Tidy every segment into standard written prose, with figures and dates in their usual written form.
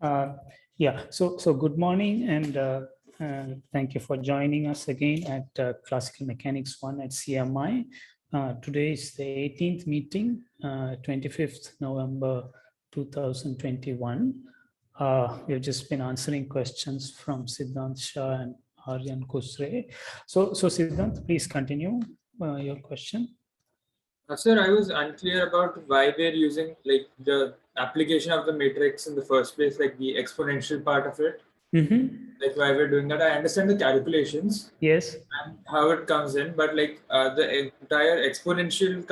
Uh, yeah, so good morning and thank you for joining us again at Classical Mechanics 1 at CMI. Today is the 18th meeting, 25th November 2021. We've just been answering questions from Siddhant Shah and Aryan Kusre. So Siddhant, please continue your question. Sir, I was unclear about why we're using like the application of the matrix in the first place, like the exponential part of it, like why we're doing that. I understand the calculations Yes. and how it comes in, but like the entire exponential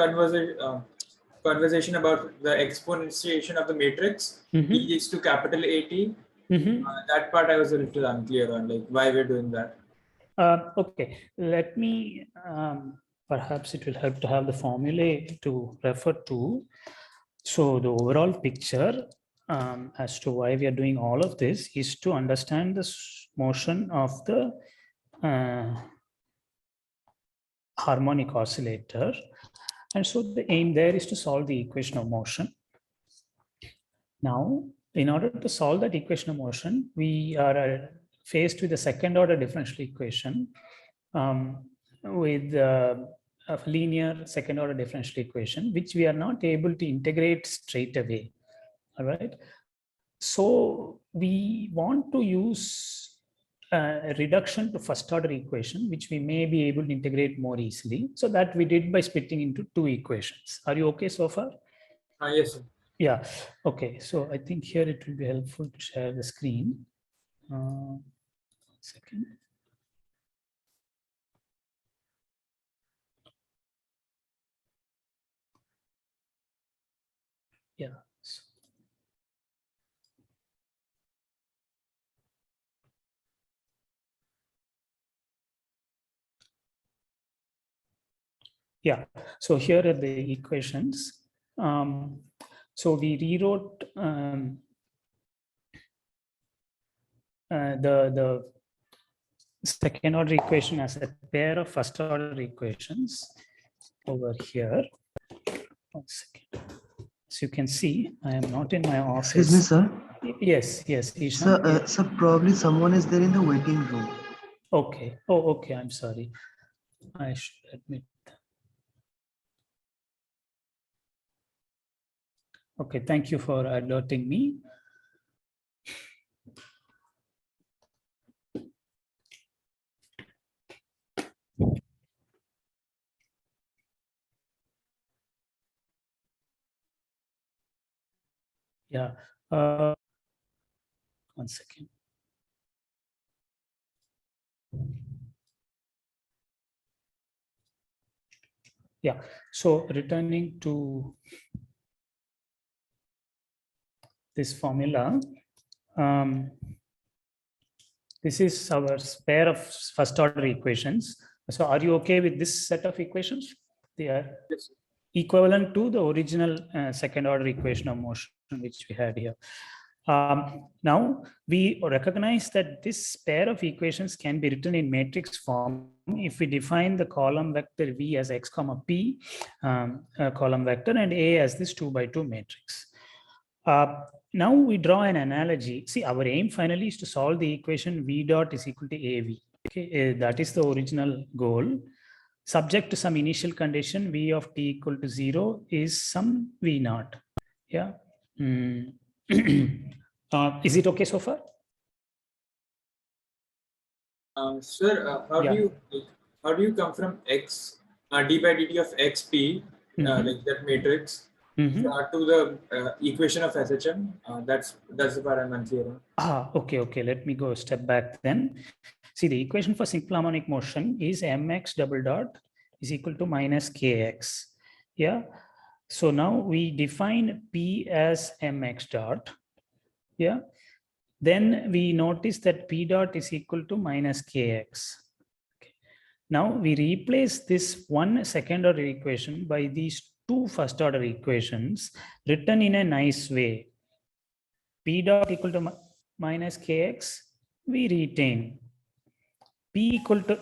conversation about the exponentiation of the matrix, E is to capital AT. That part I was a little unclear on, like why we're doing that. Okay, let me, perhaps it will help to have the formulae to refer to. So the overall picture as to why we are doing all of this is to understand the motion of the harmonic oscillator. And so the aim there is to solve the equation of motion. Now, in order to solve that equation of motion, we are faced with a second order differential equation with a linear second order differential equation, which we are not able to integrate straight away. All right. So we want to use a reduction to first order equation, which we may be able to integrate more easily. So that we did by splitting into two equations. Are you okay so far? Yes, sir. Yeah. Okay. So I think here it will be helpful to share the screen. Second. Yeah. Yeah. So here are the equations. So we rewrote the second order equation as a pair of first order equations over here. 1 second. As you can see, I am not in my office. Excuse me, sir. Yes, Ishan. Sir, sir, probably someone is there in the waiting room. Okay. Oh, okay. I'm sorry. I should admit. Okay. Thank you for alerting me. Yeah. 1 second. Yeah. So returning to this formula, this is our pair of first order equations. So are you okay with this set of equations? They are equivalent to the original second order equation of motion which we had here. Now we recognize that this pair of equations can be written in matrix form if we define the column vector V as x comma p column vector and A as this 2 by 2 matrix. Now we draw an analogy. See, our aim finally is to solve the equation V dot is equal to AV. Okay, that is the original goal. Subject to some initial condition, V of t equal to 0 is some V naught. Yeah. Is it okay so far? Sir, how do you come from x d by dt of xp like that matrix to the equation of SHM? That's the part I'm unclear on. Okay. Let me go a step back then. See, the equation for simple harmonic motion is mx double dot is equal to minus kx. Yeah. So now we define P as mx dot. Yeah. Then we notice that P dot is equal to minus kx. Okay. Now we replace this one second order equation by these two first order equations written in a nice way. P dot equal to minus kx, we retain. P equal to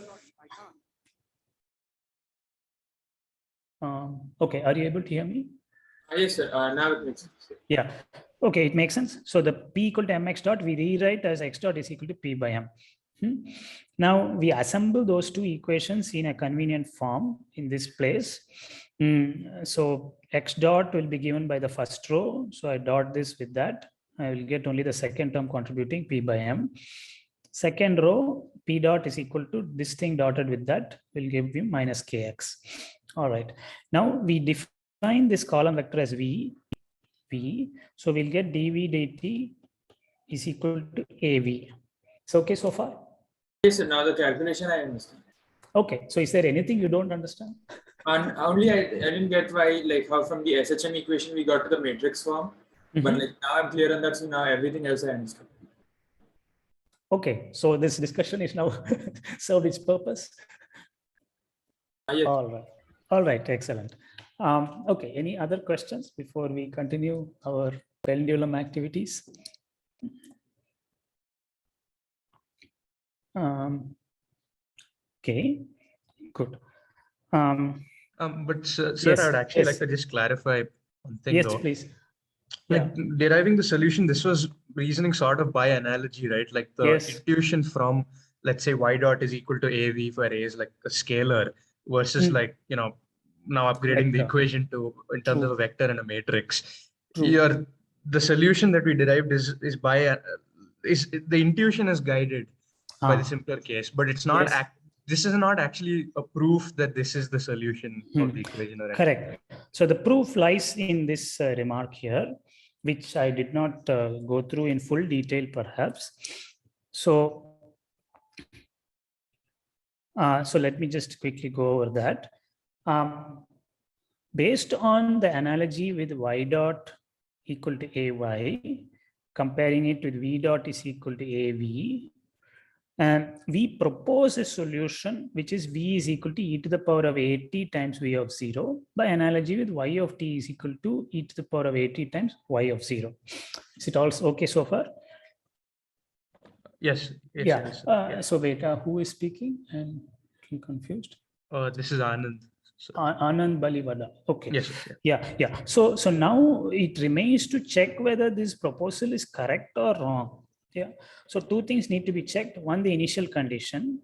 okay, are you able to hear me? Yes, sir. Now it makes sense. Yeah. Okay, it makes sense. So the P equal to mx dot we rewrite as x dot is equal to P by m. Now we assemble those two equations in a convenient form in this place. So x dot will be given by the first row. So I dot this with that. I will get only the second term contributing P by m. Second row, P dot is equal to this thing dotted with that will give you minus kx. All right. Now we define this column vector as V. So we'll get dV dt is equal to AV. So okay so far? Yes, sir. Now the calculation I understand. Okay, so is there anything you don't understand? And only I didn't get why, like how from the SHM equation we got to the matrix form. But like now I'm clear on that, so now everything else I understand. Okay, so this discussion is now served its purpose. Yes. All right, excellent. Okay, any other questions before we continue our pendulum activities? Okay, good. But sir, yes, I would actually yes. like to just clarify one thing. Yes, though. please. Like deriving the solution, this was reasoning sort of by analogy, right? Like the intuition from, let's say, y dot is equal to AV for A is like a scalar versus like, you know, now upgrading the equation to in terms of a vector and a matrix. Here, the solution that we derived is by the intuition is guided by the simpler case, but it's not this is not actually a proof that this is the solution of the equation. Or correct. So the proof lies in this remark here, which I did not go through in full detail, perhaps. So, so let me just quickly go over that. Based on the analogy with y dot equal to AY, comparing it with v dot is equal to AV, and we propose a solution which is v is equal to e to the power of at times v of 0 by analogy with y of t is equal to e to the power of at times y of 0. Is it also okay so far? Yes. Yeah. So wait, who is speaking? I'm confused. This is Anand. Anand Balivada. Okay. Yes. Yeah. So now it remains to check whether this proposal is correct or wrong. Yeah. So two things need to be checked. One, the initial condition.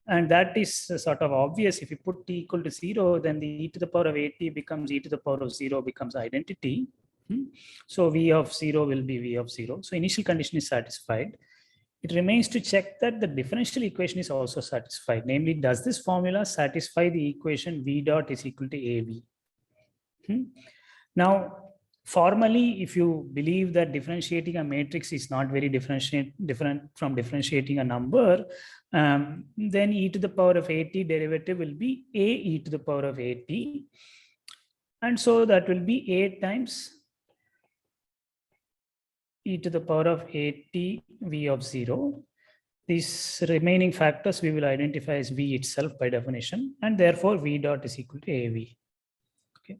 And that is sort of obvious. If you put t equal to 0, then the e to the power of at becomes e to the power of 0 becomes identity. So v of 0 will be v of 0. So initial condition is satisfied. It remains to check that the differential equation is also satisfied. Namely, does this formula satisfy the equation v dot is equal to AV? Now, formally, if you believe that differentiating a matrix is not very different from differentiating a number, then e to the power of at derivative will be a e to the power of at. And so that will be a times e to the power of at v of 0. These remaining factors we will identify as v itself by definition, and therefore v dot is equal to AV. Okay.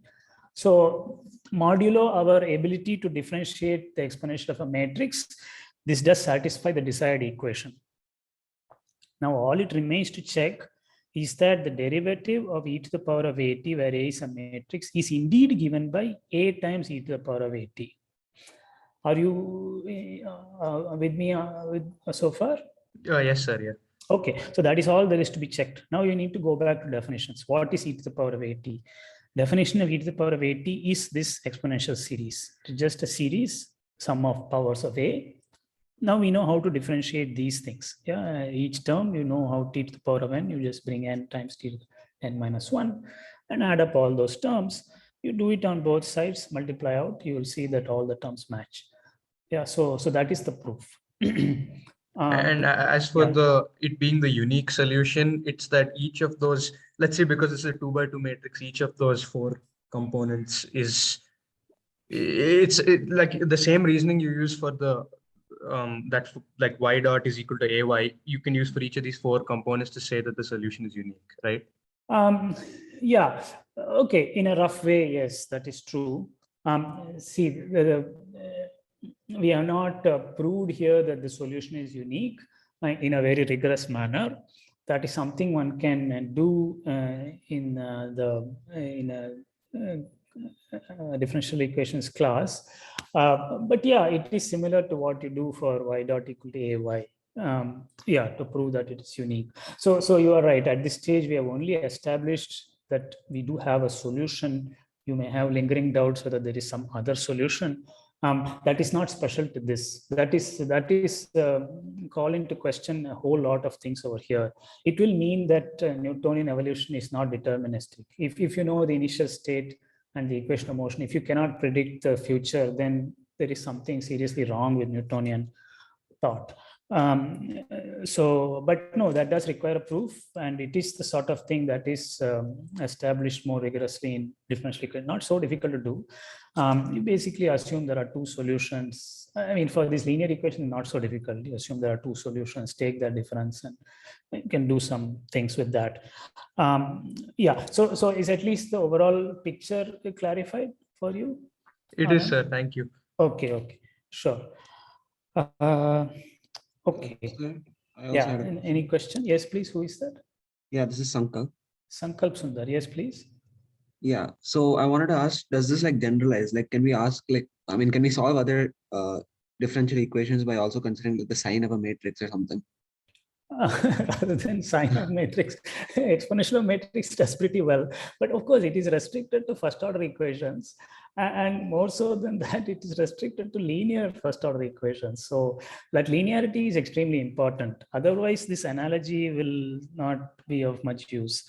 So modulo our ability to differentiate the exponential of a matrix, this does satisfy the desired equation. Now all it remains to check is that the derivative of e to the power of at, where A is a matrix, is indeed given by a times e to the power of at. Are you with me so far? Yes, sir. Yeah. Okay, so that is all there is to be checked. Now you need to go back to definitions. What is e to the power of at? Definition of e to the power of at is this exponential series. It's just a series, sum of powers of a. Now we know how to differentiate these things. Yeah, each term you know how t to the power of n, you just bring n times t to the n minus 1 and add up all those terms. You do it on both sides, multiply out, you will see that all the terms match. Yeah, so that is the proof. And as for it being the unique solution, it's that each of those, let's say because it's a 2 by 2 matrix, each of those 4 components is like the same reasoning you use for the that like y dot is equal to AY, you can use for each of these 4 components to say that the solution is unique, right? Yeah, okay, in a rough way, yes, that is true. See, we have not proved here that the solution is unique in a very rigorous manner. That is something one can do in a differential equations class. But yeah, it is similar to what you do for y dot equal to ay. Yeah, to prove that it is unique. So you are right. At this stage, we have only established that we do have a solution. You may have lingering doubts whether there is some other solution. That is not special to this. That is calling into question a whole lot of things over here. It will mean that Newtonian evolution is not deterministic. If you know the initial state and the equation of motion, if you cannot predict the future, then there is something seriously wrong with Newtonian thought. But no, that does require a proof, and it is the sort of thing that is established more rigorously in differential equation. Not so difficult to do. You basically assume there are two solutions. I mean, for this linear equation, not so difficult. You assume there are two solutions, take that difference, and you can do some things with that. Yeah, so is at least the overall picture clarified for you? It is, sir. Thank you. Okay, sure. Okay. Sir, I also Yeah. had a question. Any question? Yes, please. Who is that? Yeah, this is Sankalp. Sankalp Sundar. Yes, please. Yeah. So I wanted to ask, does this like generalize? Like, can we ask, like, I mean, can we solve other differential equations by also considering like, the sign of a matrix or something? Rather than sign of matrix, exponential of matrix does pretty well. But of course, it is restricted to first order equations. And more so than that, it is restricted to linear first order equations. So that linearity is extremely important. Otherwise, this analogy will not be of much use.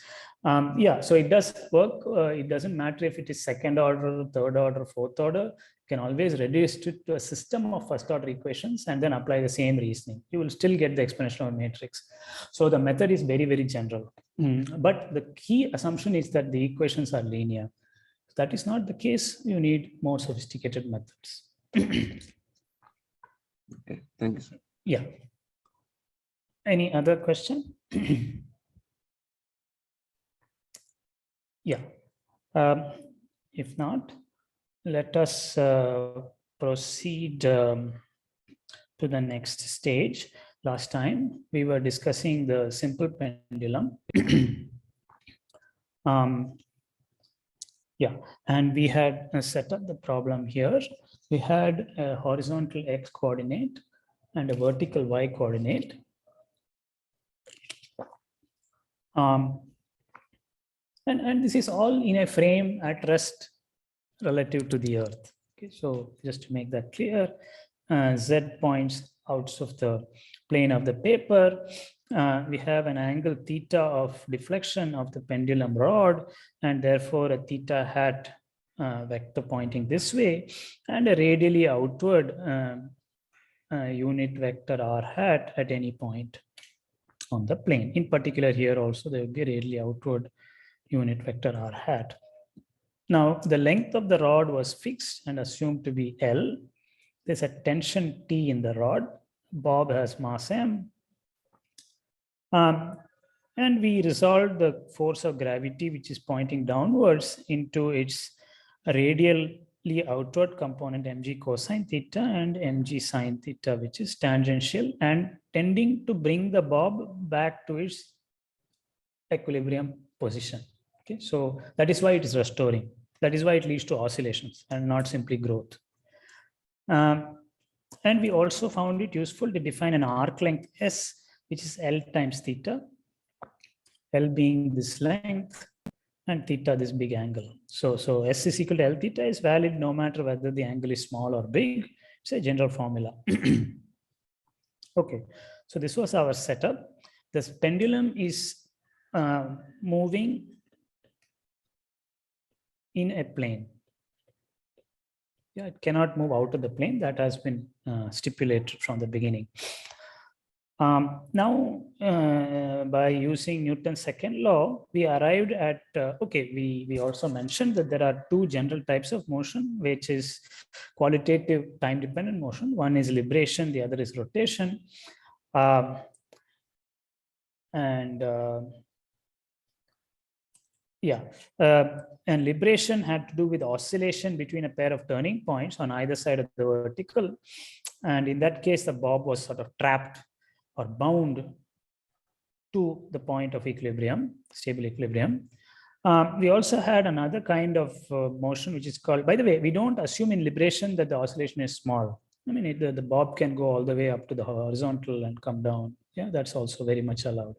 Yeah, so it does work. It doesn't matter if it is second order, third order, fourth order. You can always reduce it to a system of first order equations and then apply the same reasoning. You will still get the exponential matrix. So the method is very, very general. But the key assumption is that the equations are linear. If that is not the case, you need more sophisticated methods. Okay, thank you, sir. Yeah. Any other question? Yeah. If not, let us proceed to the next stage. Last time we were discussing the simple pendulum. Yeah, and we had set up the problem here. We had a horizontal x coordinate and a vertical y coordinate. And this is all in a frame at rest relative to the Earth. Okay, so just to make that clear, Z points out of the plane of the paper. We have an angle theta of deflection of the pendulum rod, and therefore a theta hat vector pointing this way, and a radially outward unit vector r hat at any point on the plane. In particular, here also there will be a radially outward unit vector r hat. Now, the length of the rod was fixed and assumed to be L. There's a tension T in the rod. Bob has mass M. And we resolved the force of gravity, which is pointing downwards, into its radially outward component mg cosine theta and mg sine theta, which is tangential and tending to bring the bob back to its equilibrium position. Okay, so that is why it is restoring. That is why it leads to oscillations and not simply growth. And we also found it useful to define an arc length S, which is L times theta, L being this length and theta this big angle. So S is equal to L theta is valid no matter whether the angle is small or big. It's a general formula. Okay, so this was our setup. This pendulum is moving in a plane. Yeah, it cannot move out of the plane. That has been stipulated from the beginning. Now, by using Newton's second law, we arrived at, okay, we also mentioned that there are two general types of motion, which is qualitative time-dependent motion. One is libration, the other is rotation. And libration had to do with oscillation between a pair of turning points on either side of the vertical. And in that case, the bob was sort of trapped or bound to the point of equilibrium, stable equilibrium. We also had another kind of motion, which is called, by the way, we don't assume in libration that the oscillation is small. I mean, the bob can go all the way up to the horizontal and come down. Yeah, that's also very much allowed.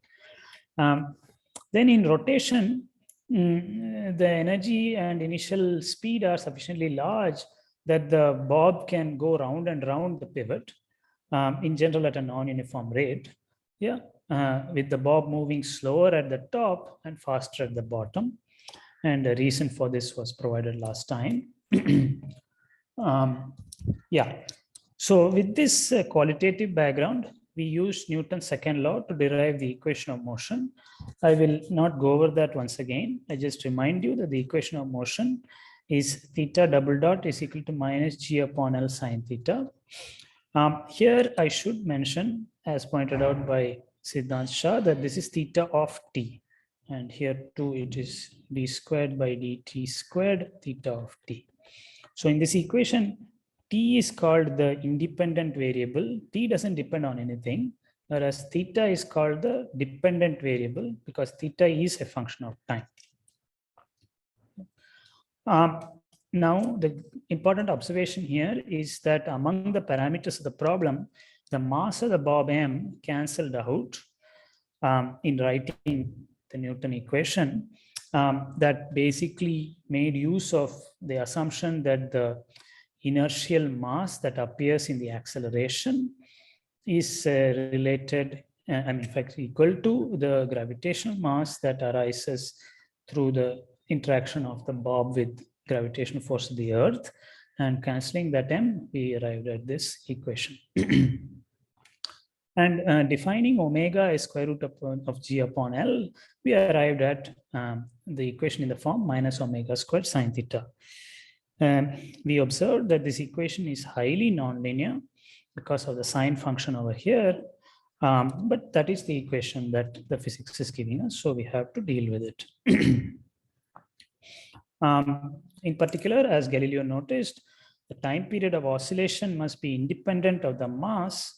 Then in rotation, the energy and initial speed are sufficiently large that the bob can go round and round the pivot, in general at a non-uniform rate. Yeah, with the bob moving slower at the top and faster at the bottom. And the reason for this was provided last time. Yeah, so with this qualitative background, we use Newton's second law to derive the equation of motion. I will not go over that once again. I just remind you that the equation of motion is theta double dot is equal to minus g upon L sine theta. Here I should mention, as pointed out by Siddhant Shah, that this is theta of t. And here too, it is d squared by dt squared theta of t. So in this equation, t is called the independent variable. T doesn't depend on anything, whereas theta is called the dependent variable because theta is a function of time. Now, the important observation here is that among the parameters of the problem, the mass of the bob m cancelled out in writing the Newton equation, that basically made use of the assumption that the inertial mass that appears in the acceleration is related, and in fact equal to the gravitational mass that arises through the interaction of the bob with gravitational force of the earth, and cancelling that m, we arrived at this equation. And defining omega as square root of g upon L, we arrived at the equation in the form minus omega squared sine theta. We observed that this equation is highly nonlinear because of the sine function over here, but that is the equation that the physics is giving us, so we have to deal with it. In particular, as Galileo noticed, the time period of oscillation must be independent of the mass,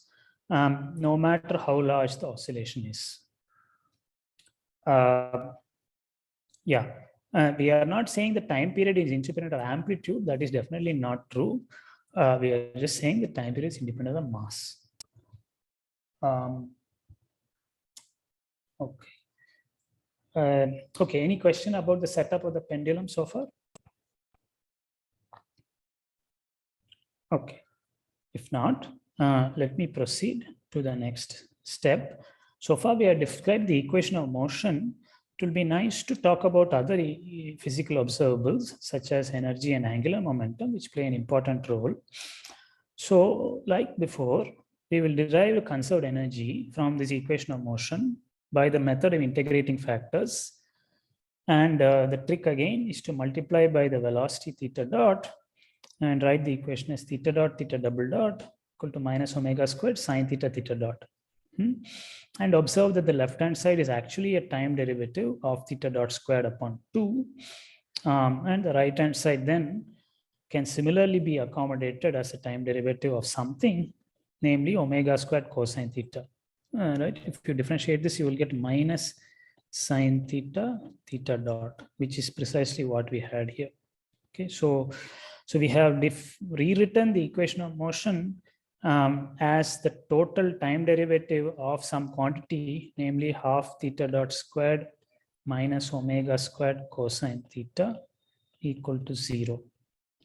no matter how large the oscillation is. We are not saying the time period is independent of amplitude. That is definitely not true. We are just saying the time period is independent of the mass. Okay, any question about the setup of the pendulum so far? Okay, if not, let me proceed to the next step. So far, we have described the equation of motion. It will be nice to talk about other physical observables, such as energy and angular momentum, which play an important role. So, like before, we will derive a conserved energy from this equation of motion by the method of integrating factors. And the trick again is to multiply by the velocity theta dot and write the equation as theta dot theta double dot equal to minus omega squared sine theta theta dot. And observe that the left-hand side is actually a time derivative of theta dot squared upon 2. And the right-hand side then can similarly be accommodated as a time derivative of something, namely omega squared cosine theta. Right? If you differentiate this, you will get minus sine theta theta dot, which is precisely what we had here. Okay, so we have rewritten the equation of motion as the total time derivative of some quantity, namely half theta dot squared minus omega squared cosine theta equal to 0.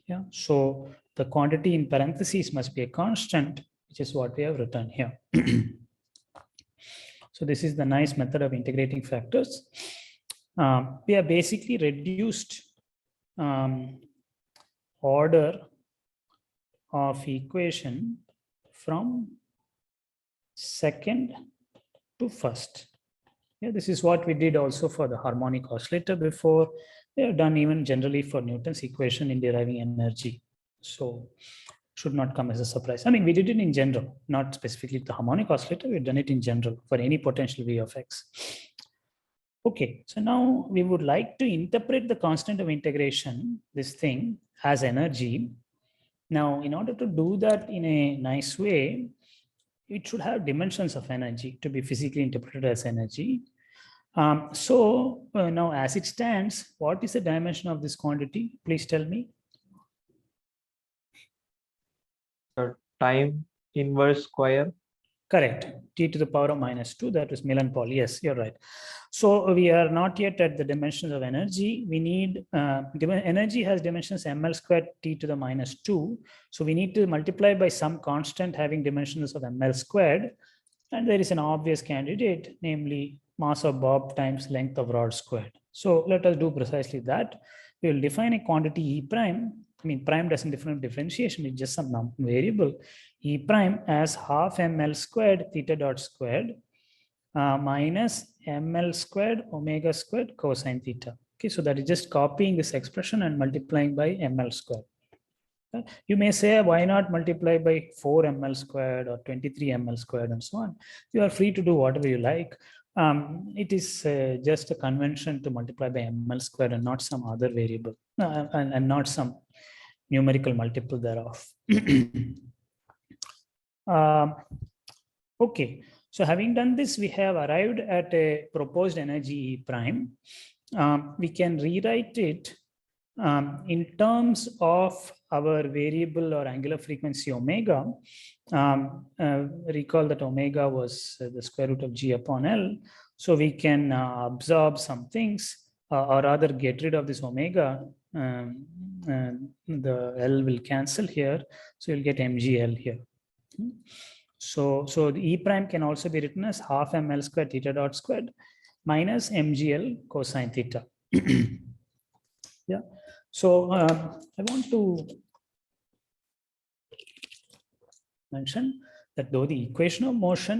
Yeah, so the quantity in parentheses must be a constant, which is what we have written here. So this is the nice method of integrating factors. We have basically reduced order of equation from second to first. Yeah, this is what we did also for the harmonic oscillator before. We have done even generally for Newton's equation in deriving energy. So should not come as a surprise. I mean, we did it in general, not specifically the harmonic oscillator. We've done it in general for any potential V of x. Okay, so now we would like to interpret the constant of integration, this thing, as energy. Now, in order to do that in a nice way, it should have dimensions of energy to be physically interpreted as energy. So now as it stands, what is the dimension of this quantity? Please tell me. Time inverse square. Correct. T to the power of -2. That was Milnor. Yes, you're right. So we are not yet at the dimensions of energy. We need energy has dimensions ml squared T to the -2. So we need to multiply by some constant having dimensions of ml squared. And there is an obvious candidate, namely mass of Bob times length of rod squared. So let us do precisely that. We will define a quantity E prime. I mean, prime doesn't define differentiation, it's just some variable. E prime as half ml squared theta dot squared minus ml squared omega squared cosine theta. Okay, so that is just copying this expression and multiplying by ml squared. You may say, why not multiply by 4 ml squared or 23 ml squared and so on. You are free to do whatever you like. It is just a convention to multiply by ml squared and not some other variable and not some numerical multiple thereof. Okay, so having done this, we have arrived at a proposed energy E prime. We can rewrite it in terms of our variable or angular frequency omega. Recall that omega was the square root of g upon L. So we can absorb some things or rather get rid of this omega. The L will cancel here. So you'll get mgl here. So the E prime can also be written as half ml squared theta dot squared minus mgl cosine theta. Yeah. So I want to mention that though the equation of motion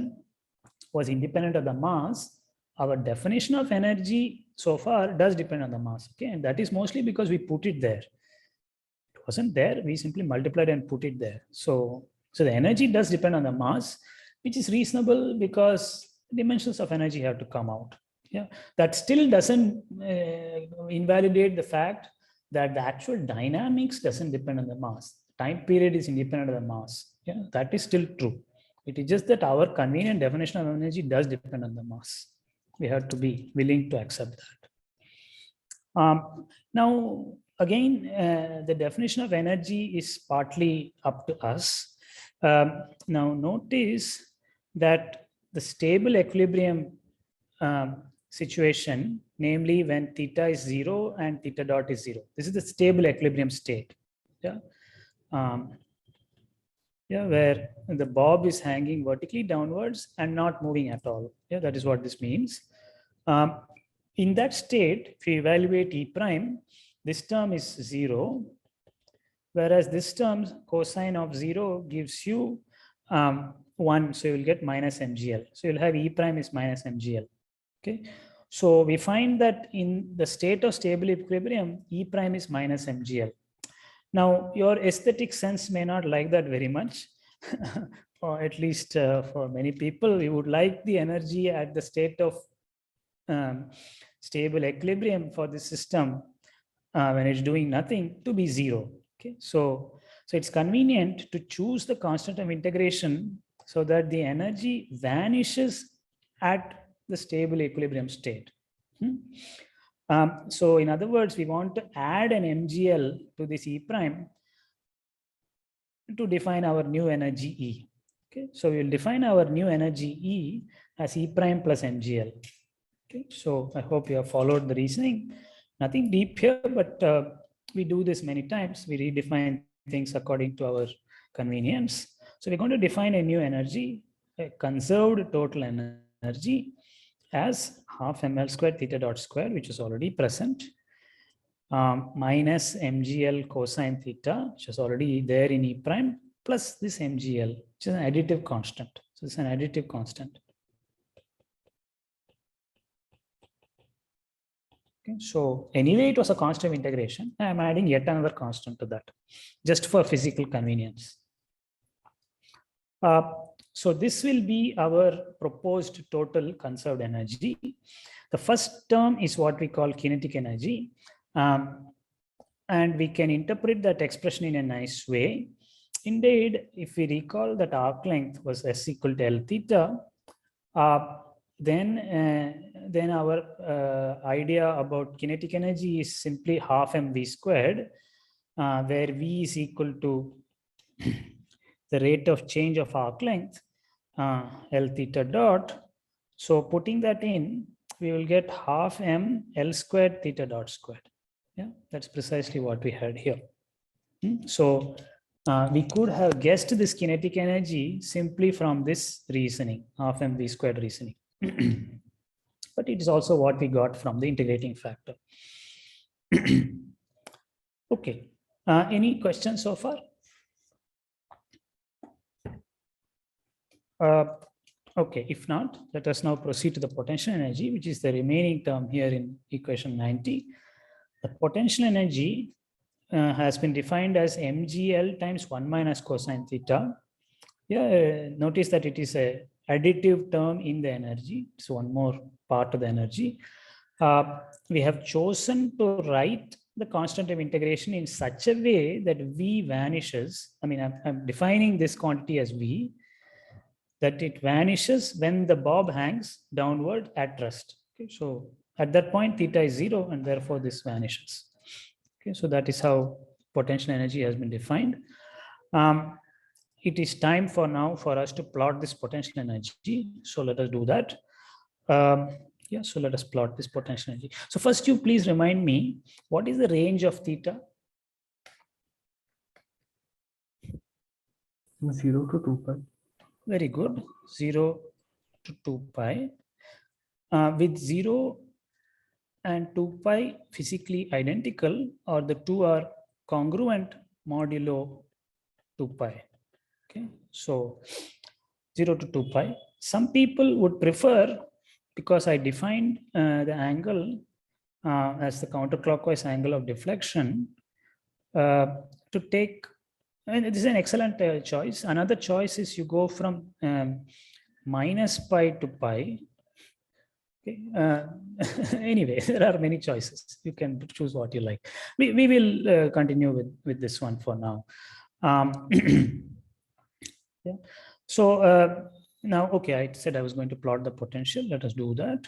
was independent of the mass, our definition of energy so far does depend on the mass. Okay, and that is mostly because we put it there. It wasn't there, we simply multiplied and put it there. So the energy does depend on the mass, which is reasonable because dimensions of energy have to come out. Yeah, that still doesn't invalidate the fact that the actual dynamics doesn't depend on the mass. Time period is independent of the mass. Yeah, that is still true. It is just that our convenient definition of energy does depend on the mass. We have to be willing to accept that. Now, again, the definition of energy is partly up to us. Now, notice that the stable equilibrium situation, namely when theta is 0 and theta dot is 0. This is the stable equilibrium state. Yeah, where the bob is hanging vertically downwards and not moving at all. Yeah, that is what this means. In that state, if you evaluate E prime, this term is 0, whereas this term cosine of 0 gives you 1, so you will get minus mgl. So you'll have E prime is minus mgl. Okay, so we find that in the state of stable equilibrium, E prime is minus mgl. Now, your aesthetic sense may not like that very much, or at least for many people, we would like the energy at the state of stable equilibrium for the system when it's doing nothing to be 0. Okay, so it's convenient to choose the constant of integration so that the energy vanishes at the stable equilibrium state. So in other words, we want to add an mgl to this E prime to define our new energy E. Okay, so we will define our new energy E as E prime plus mgl. Okay, so I hope you have followed the reasoning. Nothing deep here, but we do this many times. We redefine things according to our convenience. So we're going to define a new energy, a conserved total energy, as half ml squared theta dot squared, which is already present, minus mgl cosine theta, which is already there in E prime, plus this mgl, which is an additive constant. So it's an additive constant. Okay, so anyway, it was a constant of integration. I'm adding yet another constant to that, just for physical convenience. So this will be our proposed total conserved energy. The first term is what we call kinetic energy. And we can interpret that expression in a nice way. Indeed, if we recall that arc length was s equal to L theta, then our idea about kinetic energy is simply half mv squared, where v is equal to the rate of change of arc length, L theta dot. So putting that in, we will get half m L squared theta dot squared. Yeah, that's precisely what we had here. So we could have guessed this kinetic energy simply from this reasoning, half mv squared reasoning. But it is also what we got from the integrating factor. Okay, any questions so far? Okay, if not, let us now proceed to the potential energy, which is the remaining term here in equation 90. The potential energy has been defined as mgl times 1 minus cosine theta. Yeah, notice that it is a additive term in the energy. It's one more part of the energy. We have chosen to write the constant of integration in such a way that v vanishes. I mean, I'm defining this quantity as v, that it vanishes when the bob hangs downward at rest. Okay, so at that point, theta is 0, and therefore this vanishes. Okay, so that is how potential energy has been defined. It is time for now for us to plot this potential energy. So let us do that. Yeah, so let us plot this potential energy. So first, you please remind me, what is the range of theta? 0 to 2 pi. Very good. 0 to 2 pi. With 0 and 2 pi physically identical, or the two are congruent modulo 2 pi. Okay, so 0 to 2 pi. Some people would prefer, because I defined the angle as the counterclockwise angle of deflection, to take, and this is an excellent choice. Another choice is you go from minus pi to pi. Okay. Anyway, there are many choices. You can choose what you like. We will continue with this one for now. Yeah. So now, okay, I said I was going to plot the potential. Let us do that.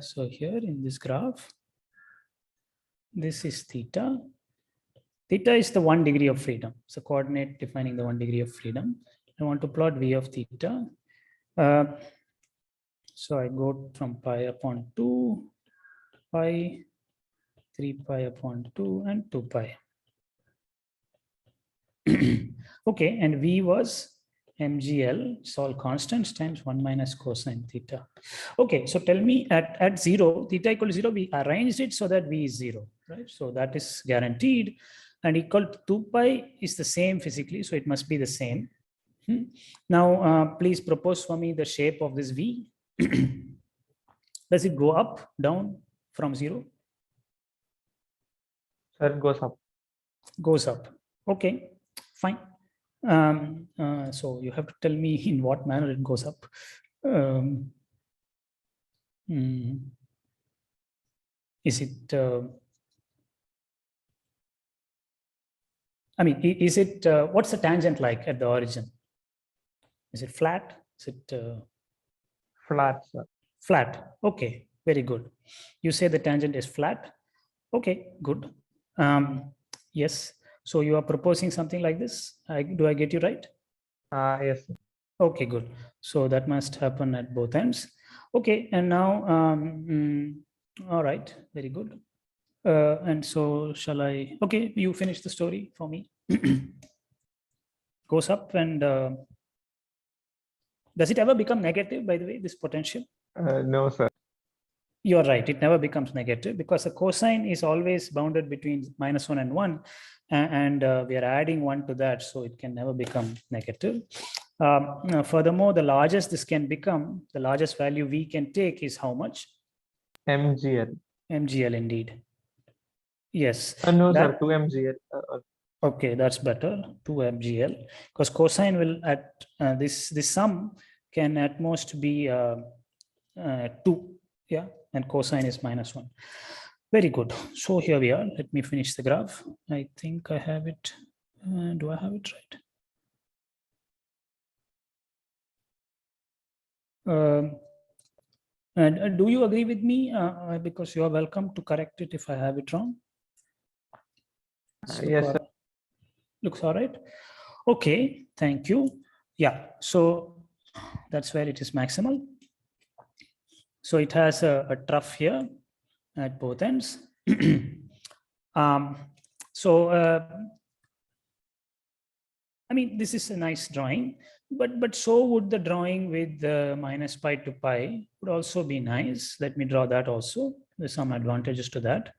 So here in this graph, this is theta. Theta is the 1 degree of freedom. It's a coordinate defining the 1 degree of freedom. I want to plot v of theta. So I go from pi upon 2, pi, 3 pi upon 2, and 2 pi. Okay, and v was mgl, it's all constants, times 1 minus cosine theta. Okay, so tell me at 0, theta equal to 0, we arranged it so that v is 0, right? So that is guaranteed, and equal to 2 pi is the same physically, so it must be the same. Now, please propose for me the shape of this v. Does it go up, down from 0? Sir, it goes up. Goes up. Okay, fine. So you have to tell me in what manner it goes up. Is it, I mean, is it, what's the tangent like at the origin? Is it flat? Is it Flat, sir. flat? Okay, very good. You say the tangent is flat. Okay, good. Yes. So you are proposing something like this. Do I get you right? Yes, sir. Okay, good. So that must happen at both ends. Okay, and now, all right, very good. And so shall I, okay, you finish the story for me. Goes up, and does it ever become negative, by the way, this potential? No, sir. You're right, it never becomes negative because the cosine is always bounded between -1 and 1, and we are adding 1 to that, so it can never become negative. Furthermore, the largest this can become, the largest value we can take is how much? MGL. MGL indeed. Yes. No, that, sir, 2 MGL. Okay, that's better, 2 MGL, because cosine will at this sum can at most be 2, yeah, and cosine is -1. Very good. So here we are. Let me finish the graph. I think I have it. Do I have it right? And do you agree with me? Because you are welcome to correct it if I have it wrong. Yes, sir. Looks all right. Okay, thank you. Yeah, so that's where it is maximal. So it has a trough here at both ends. So I mean, this is a nice drawing, but so would the drawing with the minus pi to pi would also be nice. Let me draw that also. There's some advantages to that.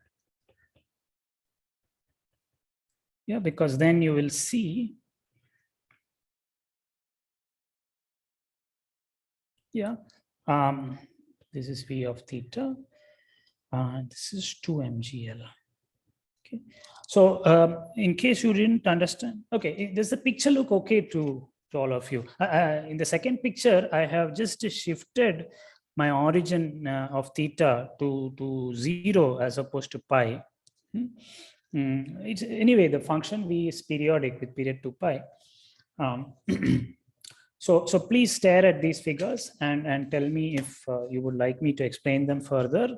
Yeah, because then you will see, yeah, this is V of theta, this is 2 mgl. Okay, so in case you didn't understand, okay, does the picture look okay to all of you? In the second picture, I have just shifted my origin of theta to 0 as opposed to pi. It's, anyway, the function V is periodic with period 2 pi. So please stare at these figures and tell me if you would like me to explain them further.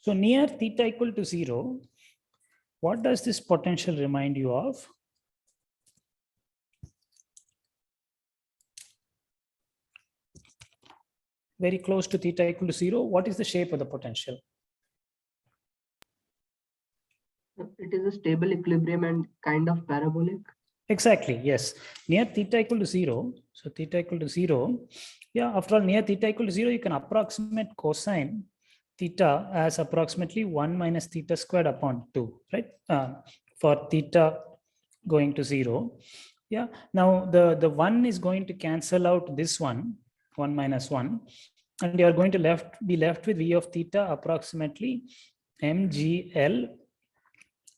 So near theta equal to 0, what does this potential remind you of? Very close to theta equal to 0, what is the shape of the potential? It is a stable equilibrium and kind of parabolic. Exactly, yes. Near theta equal to 0, so theta equal to 0, yeah, after all, near theta equal to 0, you can approximate cosine theta as approximately 1 minus theta squared upon 2, right? For theta going to 0. Yeah, now the 1 is going to cancel out this 1 minus 1, and you are going to be left with V of theta approximately mgl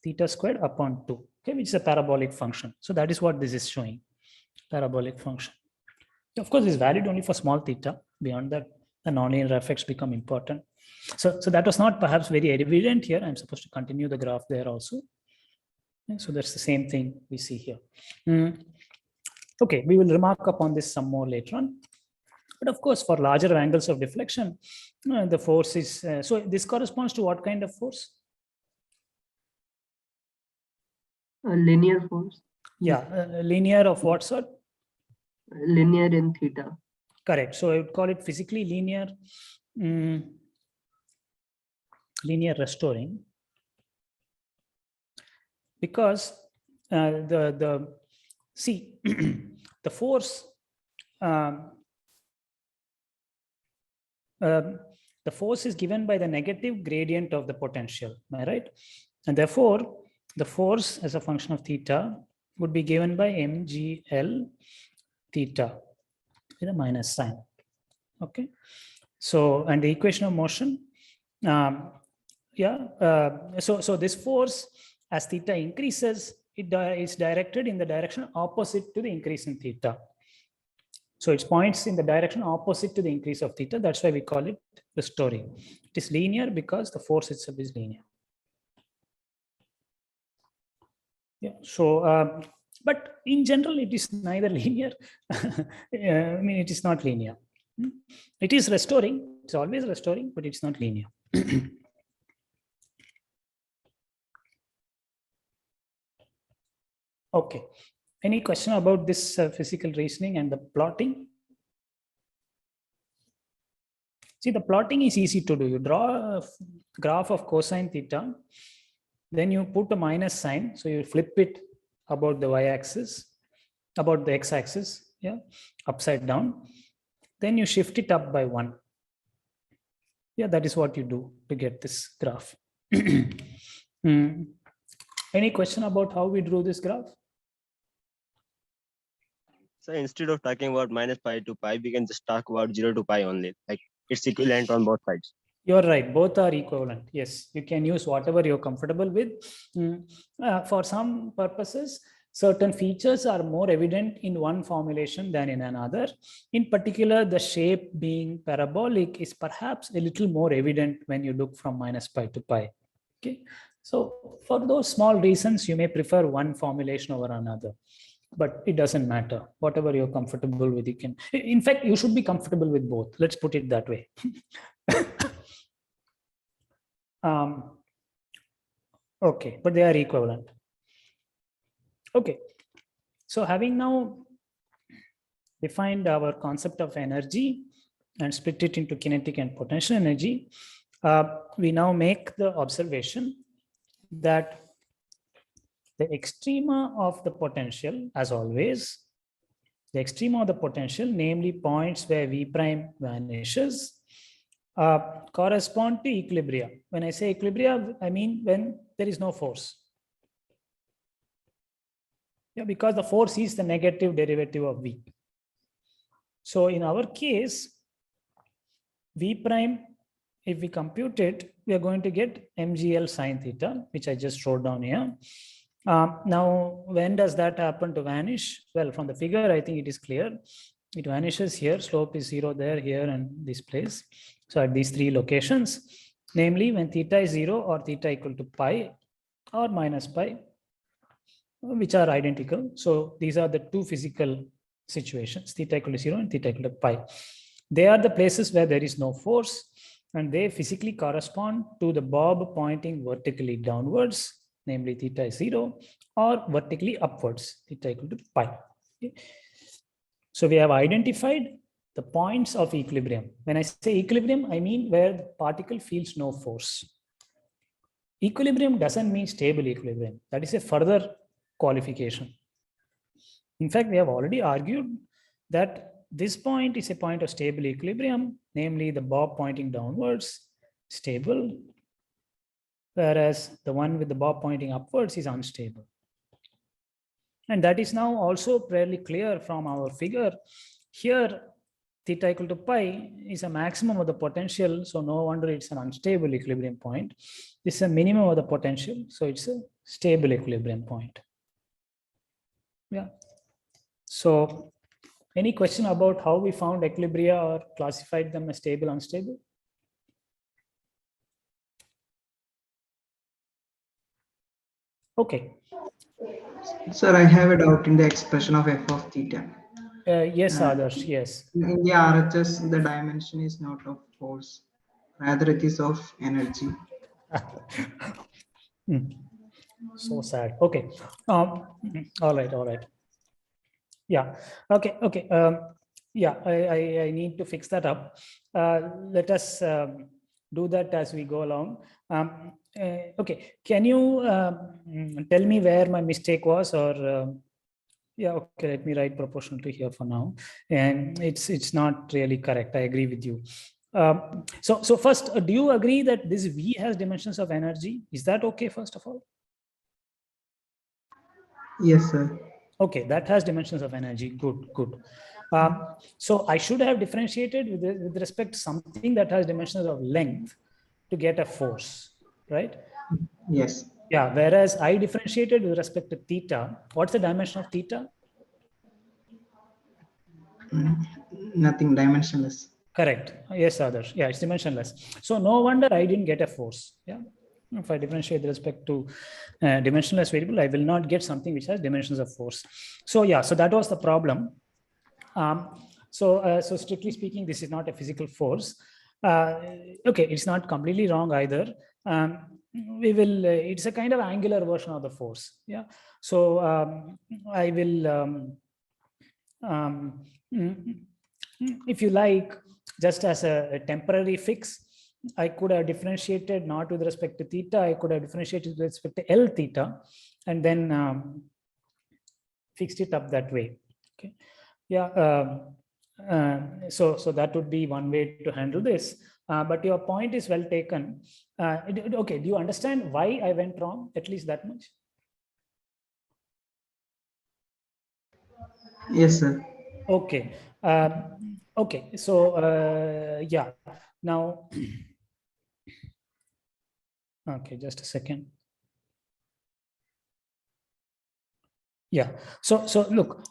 theta squared upon 2, okay, which is a parabolic function. So that is what this is showing, parabolic function. Of course, it's valid only for small theta. Beyond that, the nonlinear effects become important. So that was not perhaps very evident here. I'm supposed to continue the graph there also. So that's the same thing we see here. Okay, we will remark upon this some more later on. But of course, for larger angles of deflection, the force is, so this corresponds to what kind of force? A linear force. Yeah, linear of what sort? Linear in theta. Correct. So I would call it physically linear, linear restoring, because the see the force the force is given by the negative gradient of the potential, am I right? And therefore, the force as a function of theta would be given by mgl theta with a minus sign. Okay. So, and the equation of motion, so this force, as theta increases, it is directed in the direction opposite to the increase in theta. So it points in the direction opposite to the increase of theta. That's why we call it restoring. It is linear because the force itself is linear. Yeah. So, but in general, it is neither linear. I mean, it is not linear. It is restoring. It's always restoring, but it's not linear. Okay. Any question about this physical reasoning and the plotting? See, the plotting is easy to do. You draw a graph of cosine theta, then you put a minus sign. So you flip it about the y-axis, about the x-axis, yeah, upside down. Then you shift it up by 1. Yeah, that is what you do to get this graph. Any question about how we drew this graph? So instead of talking about minus pi to pi, we can just talk about 0 to pi only. Like it's equivalent on both sides. You're right. Both are equivalent. Yes, you can use whatever you're comfortable with. For some purposes, certain features are more evident in one formulation than in another. In particular, the shape being parabolic is perhaps a little more evident when you look from minus pi to pi. Okay, So for those small reasons, you may prefer one formulation over another, but it doesn't matter. Whatever you're comfortable with, you can. In fact, you should be comfortable with both. Let's put it that way. Okay, but they are equivalent. Okay, so having now defined our concept of energy and split it into kinetic and potential energy, we now make the observation that the extrema of the potential, as always, the extrema of the potential, namely points where V prime vanishes, correspond to equilibria. When I say equilibria, I mean when there is no force. Yeah, because the force is the negative derivative of V. So in our case, V prime, if we compute it, we are going to get mgl sine theta, which I just wrote down here. Now, when does that happen to vanish? Well, from the figure, I think it is clear. It vanishes here, slope is 0 there, here, and this place. So at these three locations, namely when theta is 0 or theta equal to pi or minus pi, which are identical. So these are the two physical situations, theta equal to 0 and theta equal to pi. They are the places where there is no force, and they physically correspond to the bob pointing vertically downwards, namely theta is 0, or vertically upwards, theta equal to pi. Okay. So we have identified the points of equilibrium. When I say equilibrium, I mean where the particle feels no force. Equilibrium doesn't mean stable equilibrium. That is a further qualification. In fact, we have already argued that this point is a point of stable equilibrium, namely the bob pointing downwards, stable, whereas the one with the bob pointing upwards is unstable. And that is now also fairly clear from our figure. Here, theta equal to pi is a maximum of the potential, so no wonder it's an unstable equilibrium point. This is a minimum of the potential, so it's a stable equilibrium point. Yeah. So, any question about how we found equilibria or classified them as stable, unstable? Okay. Sir, I have a doubt in the expression of f of theta. Yes, Adarsh, yes. In the RHS, the dimension is not of force, rather it is of energy. So sad. Okay. All right. Yeah. Okay. Yeah, I need to fix that up. Let us do that as we go along. Okay. Can you tell me where my mistake was, or yeah, okay, let me write proportionality here for now. And it's not really correct. I agree with you. So first, do you agree that this V has dimensions of energy? Is that okay, first of all? Yes, sir. Okay, that has dimensions of energy. Good. So I should have differentiated with respect to something that has dimensions of length to get a force, right? Yes. Yeah, whereas I differentiated with respect to theta. What's the dimension of theta? Nothing, dimensionless. Correct. Yes, Adarsh. Yeah, it's dimensionless. So no wonder I didn't get a force. Yeah. If I differentiate with respect to dimensionless variable, I will not get something which has dimensions of force. So yeah, so that was the problem. So strictly speaking, this is not a physical force. Okay, it's not completely wrong either. We will. It's a kind of angular version of the force. Yeah. So I will. If you like, just as a temporary fix, I could have differentiated not with respect to theta. I could have differentiated with respect to L theta, and then fixed it up that way. Okay. Yeah. So that would be one way to handle this. But your point is well taken. Okay. Do you understand why I went wrong? At least that much. Yes, sir. Okay. Okay. So yeah. Now. Okay. Just a second. Yeah. So look,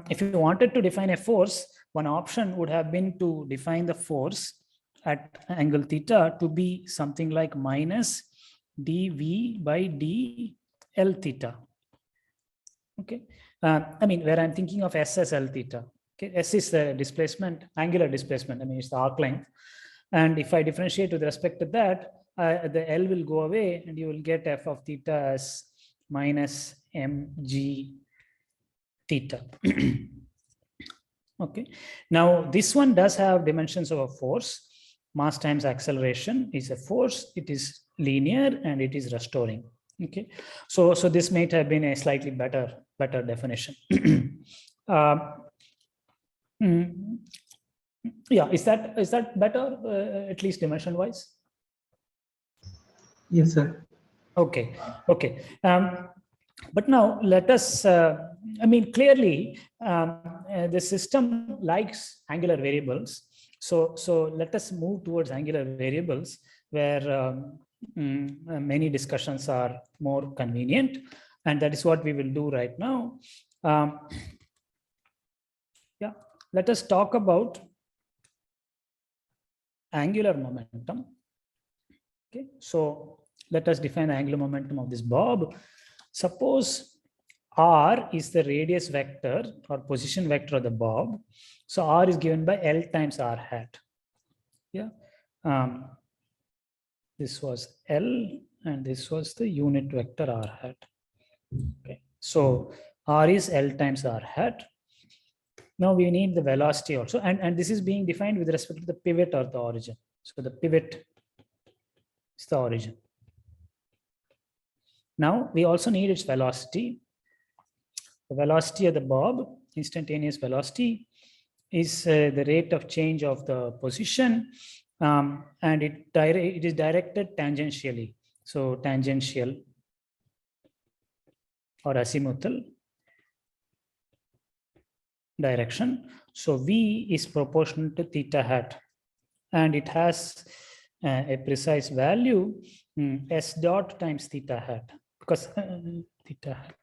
if you wanted to define a force, one option would have been to define the force at angle theta to be something like minus dv by dl theta. Okay, I mean, where I'm thinking of S as L theta. Okay, S is the displacement, angular displacement. I mean, it's the arc length. And if I differentiate with respect to that, the L will go away and you will get f of theta as minus mg theta. Okay, now this one does have dimensions of a force. Mass times acceleration is a force. It is linear and it is restoring. Okay, so this might have been a slightly better definition. Yeah, is that better, at least dimension wise? Yes, sir. Okay. But now let us, I mean, clearly the system likes angular variables. So let us move towards angular variables where many discussions are more convenient. And that is what we will do right now. Yeah, let us talk about angular momentum. Okay, so let us define the angular momentum of this bob. Suppose r is the radius vector or position vector of the bob. So r is given by L times r hat. Yeah, this was L and this was the unit vector r hat. Okay, so r is L times r hat. Now we need the velocity also, and this is being defined with respect to the pivot or the origin. So the pivot is the origin. Now we also need its velocity. The velocity of the bob, instantaneous velocity, is the rate of change of the position, and it is directed tangentially. So tangential or azimuthal direction. So v is proportional to theta hat, and it has a precise value, s dot times theta hat, because theta hat.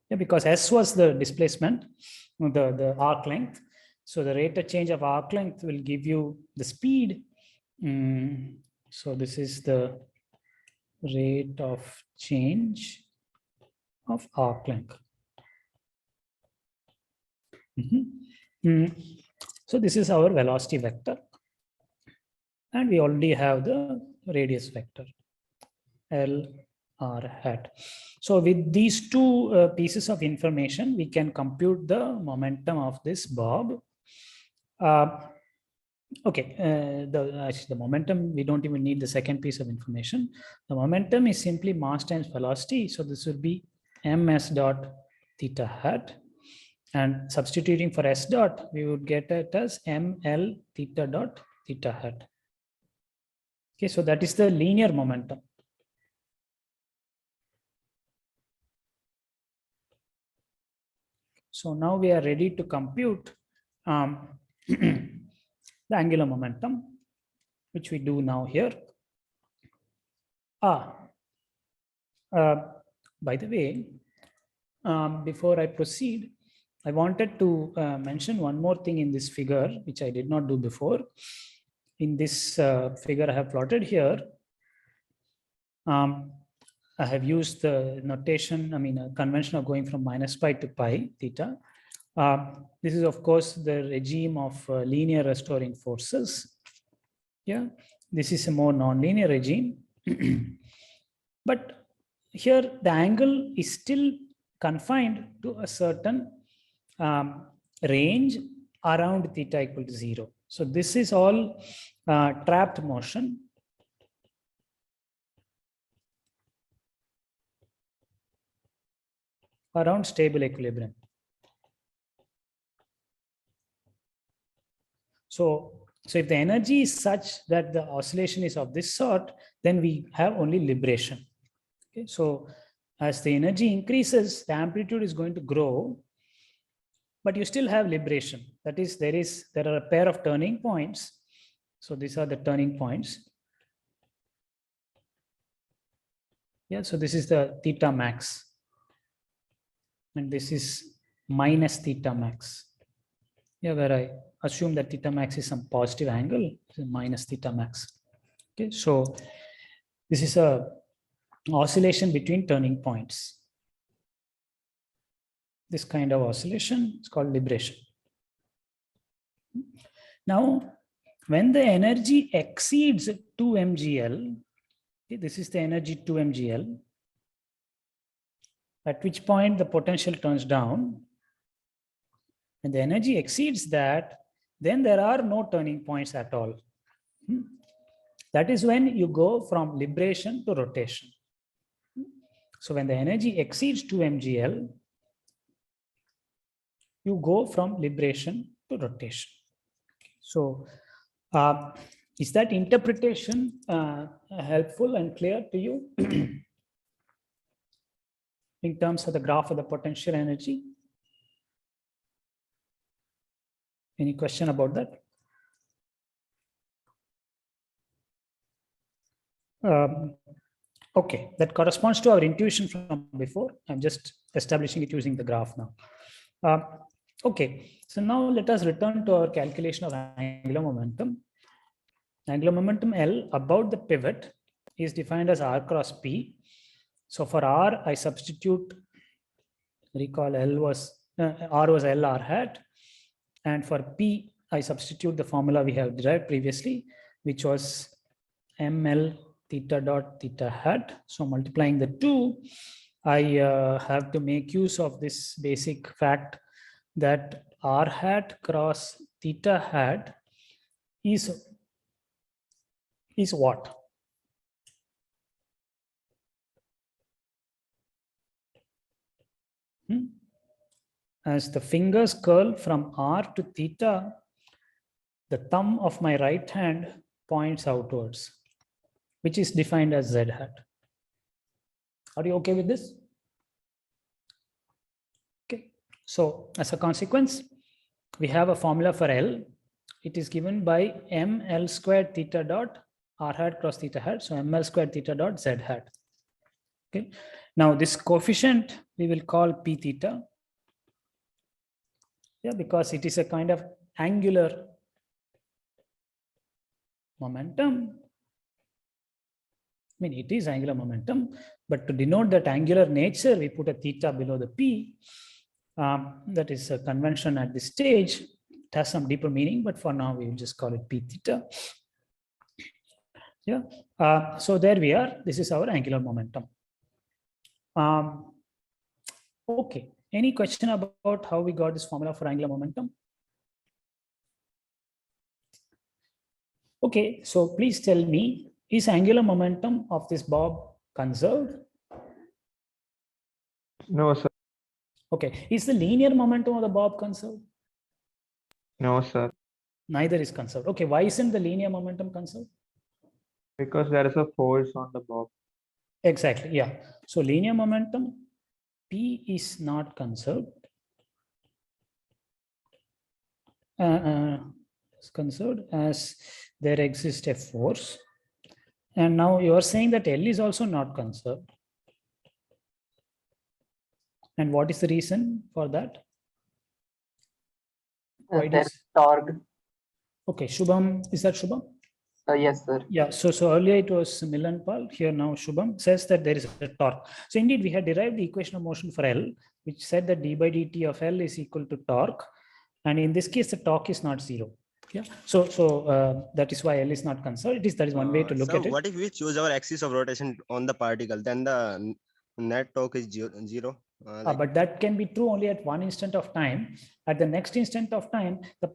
Yeah, because s was the displacement, the arc length. So the rate of change of arc length will give you the speed. So this is the rate of change of arc length. So this is our velocity vector, and we already have the radius vector, L r hat. So with these two pieces of information, we can compute the momentum of this bob. Okay, actually the momentum, we don't even need the second piece of information. The momentum is simply mass times velocity. So this would be ms dot theta hat. And substituting for s dot, we would get it as ml theta dot theta hat. Okay, so that is the linear momentum. So now we are ready to compute the angular momentum, which we do now here. By the way, before I proceed, I wanted to mention one more thing in this figure, which I did not do before. In this figure I have plotted here, I have used the notation, I mean, a convention of going from minus pi to pi theta. This is, of course, the regime of linear restoring forces. Yeah, this is a more nonlinear regime. But here the angle is still confined to a certain range around theta equal to 0. So this is all trapped motion. Around stable equilibrium. So if the energy is such that the oscillation is of this sort, then we have only libration. Okay, so as the energy increases, the amplitude is going to grow, but you still have libration. That is, there are a pair of turning points. So these are the turning points. Yeah, so this is the theta max. And this is minus theta max. Yeah, where I assume that theta max is some positive angle, minus theta max. Okay, so this is a oscillation between turning points. This kind of oscillation is called libration. Now, when the energy exceeds 2 mgl, this is the energy 2 mgl, at which point the potential turns down. When the energy exceeds that, then there are no turning points at all. That is when you go from libration to rotation. So when the energy exceeds 2 mgl, you go from libration to rotation. So is that interpretation helpful and clear to you in terms of the graph of the potential energy? Any question about that? Okay, that corresponds to our intuition from before. I'm just establishing it using the graph now. Okay, so now let us return to our calculation of angular momentum. Angular momentum L about the pivot is defined as R cross P. So for R, I substitute, recall R was L R hat. And for P, I substitute the formula we have derived previously, which was ML theta dot theta hat. So multiplying the two, I have to make use of this basic fact that R hat cross theta hat is what? As the fingers curl from R to theta, the thumb of my right hand points outwards, which is defined as Z hat. Are you okay with this? Okay. So as a consequence, we have a formula for L. It is given by ML squared theta dot R hat cross theta hat. So ML squared theta dot Z hat. Okay. Now this coefficient we will call P theta. Yeah, because it is a kind of angular momentum. I mean, it is angular momentum, but to denote that angular nature, we put a theta below the P. That is a convention at this stage. It has some deeper meaning, but for now, we will just call it P theta. Yeah. So there we are. This is our angular momentum. Okay. Any question about how we got this formula for angular momentum? Okay, so please tell me, is angular momentum of this bob conserved? No, sir. Okay, is the linear momentum of the bob conserved? No, sir. Neither is conserved. Okay, why isn't the linear momentum conserved? Because there is a force on the bob. Exactly, yeah. So linear momentum, P is not conserved. It's conserved as there exists a force. And now you are saying that L is also not conserved. And what is the reason for that? There's torque. Okay, Shubham, is that Shubham? Yes, sir. Yeah, so earlier it was Milanpal, here now Shubham says that there is a torque. So indeed we had derived the equation of motion for L, which said that d by dt of L is equal to torque. And in this case, the torque is not zero. Yeah, so that is why L is not conserved. That is one way to look at it. What if we choose our axis of rotation on the particle, then the net torque is zero? But that can be true only at one instant of time. At the next instant of time, the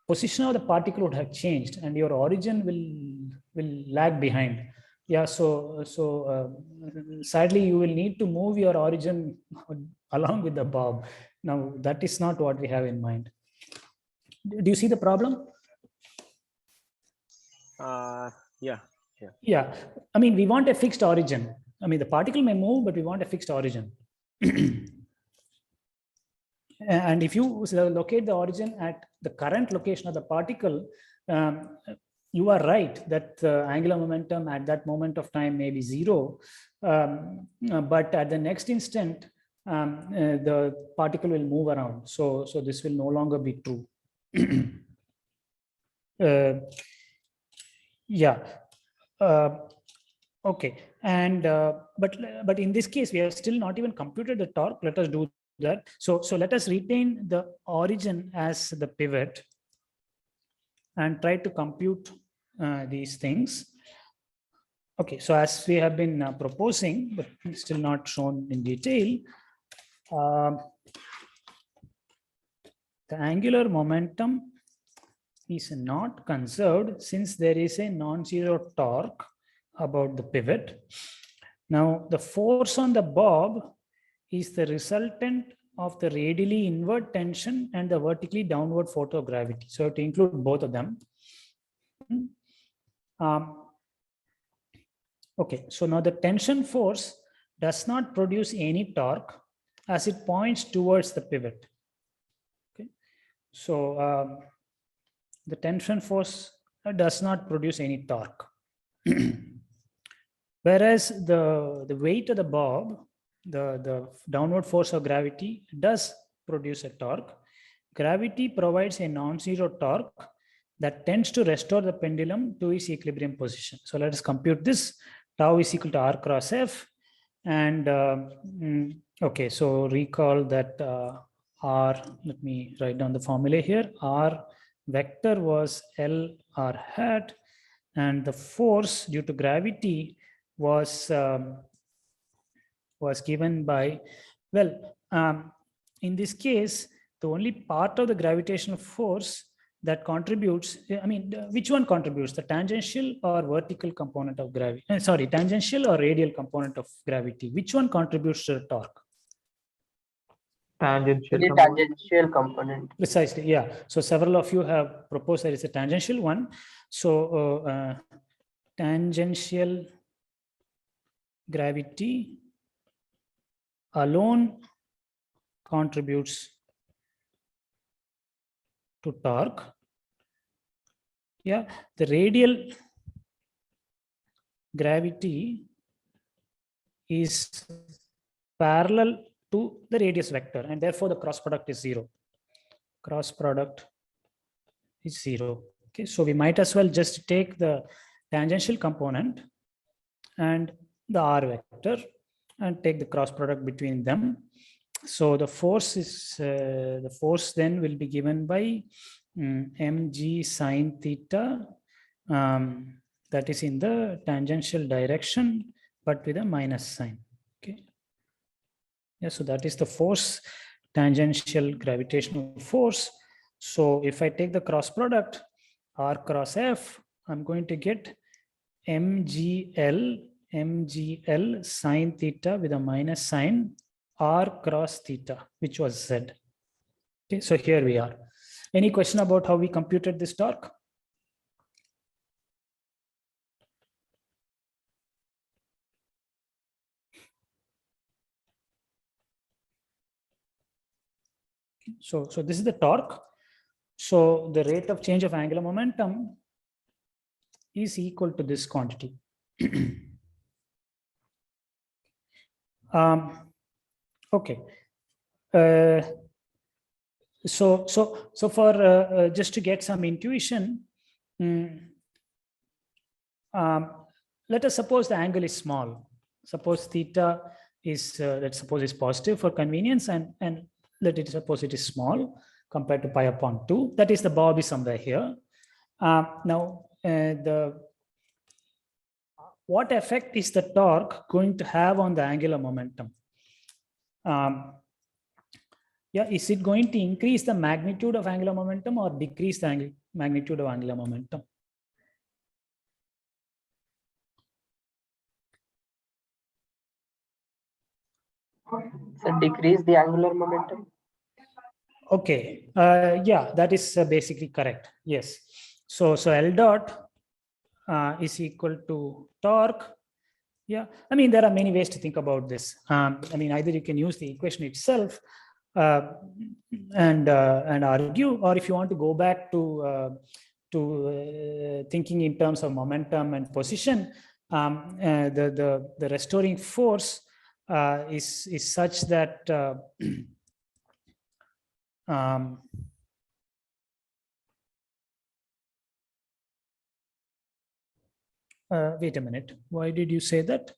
position of the particle would have changed and your origin will lag behind. Yeah, so sadly, you will need to move your origin along with the bob. Now, that is not what we have in mind. Do you see the problem? Yeah. I mean, we want a fixed origin. I mean, the particle may move, but we want a fixed origin. And if you locate the origin at the current location of the particle, you are right that angular momentum at that moment of time may be zero. But at the next instant, the particle will move around. So this will no longer be true. Yeah. Okay, and but in this case, we have still not even computed the torque. Let us do that. So let us retain the origin as the pivot and try to compute these things. Okay, so as we have been proposing, but still not shown in detail, the angular momentum is not conserved since there is a non-zero torque about the pivot. Now, the force on the bob is the resultant of the radially inward tension and the vertically downward force of gravity. So to include both of them. Okay, so now the tension force does not produce any torque as it points towards the pivot. Okay, so the tension force does not produce any torque. Whereas the weight of the bob, the downward force of gravity does produce a torque. Gravity provides a non-zero torque that tends to restore the pendulum to its equilibrium position. So let us compute this. Tau is equal to R cross F. And okay, so recall that R, let me write down the formula here. R vector was L R hat, and the force due to gravity was given by, well, in this case, the only part of the gravitational force that contributes, I mean, which one contributes, the tangential or vertical component of gravity? Sorry, tangential or radial component of gravity? Which one contributes to the torque? Tangential. The tangential component. Precisely, yeah. So several of you have proposed that it's a tangential one. So tangential gravity alone contributes to torque. Yeah, the radial gravity is parallel to the radius vector, and therefore the cross product is 0. Cross product is 0. Okay, so we might as well just take the tangential component and the R vector and take the cross product between them. So the force is the force then will be given by mg sine theta, that is in the tangential direction but with a minus sign. Okay, yeah, so that is the force, tangential gravitational force. So if I take the cross product R cross F, I'm going to get mgl sine theta with a minus sign R cross theta, which was Z. Okay, so here we are. Any question about how we computed this torque? So this is the torque. So the rate of change of angular momentum is equal to this quantity. Okay. So for just to get some intuition, let us suppose the angle is small. Suppose theta is let's suppose is positive for convenience, and let it suppose it is small compared to pi upon 2. That is, the bob is somewhere here. Now what effect is the torque going to have on the angular momentum? Yeah, is it going to increase the magnitude of angular momentum or decrease the magnitude of angular momentum? So decrease the angular momentum. Okay, yeah, that is basically correct. Yes. So L dot is equal to torque. Yeah, I mean, there are many ways to think about this. I mean, either you can use the equation itself and argue, or if you want to go back to thinking in terms of momentum and position, the restoring force is such that Wait a minute. Why did you say that?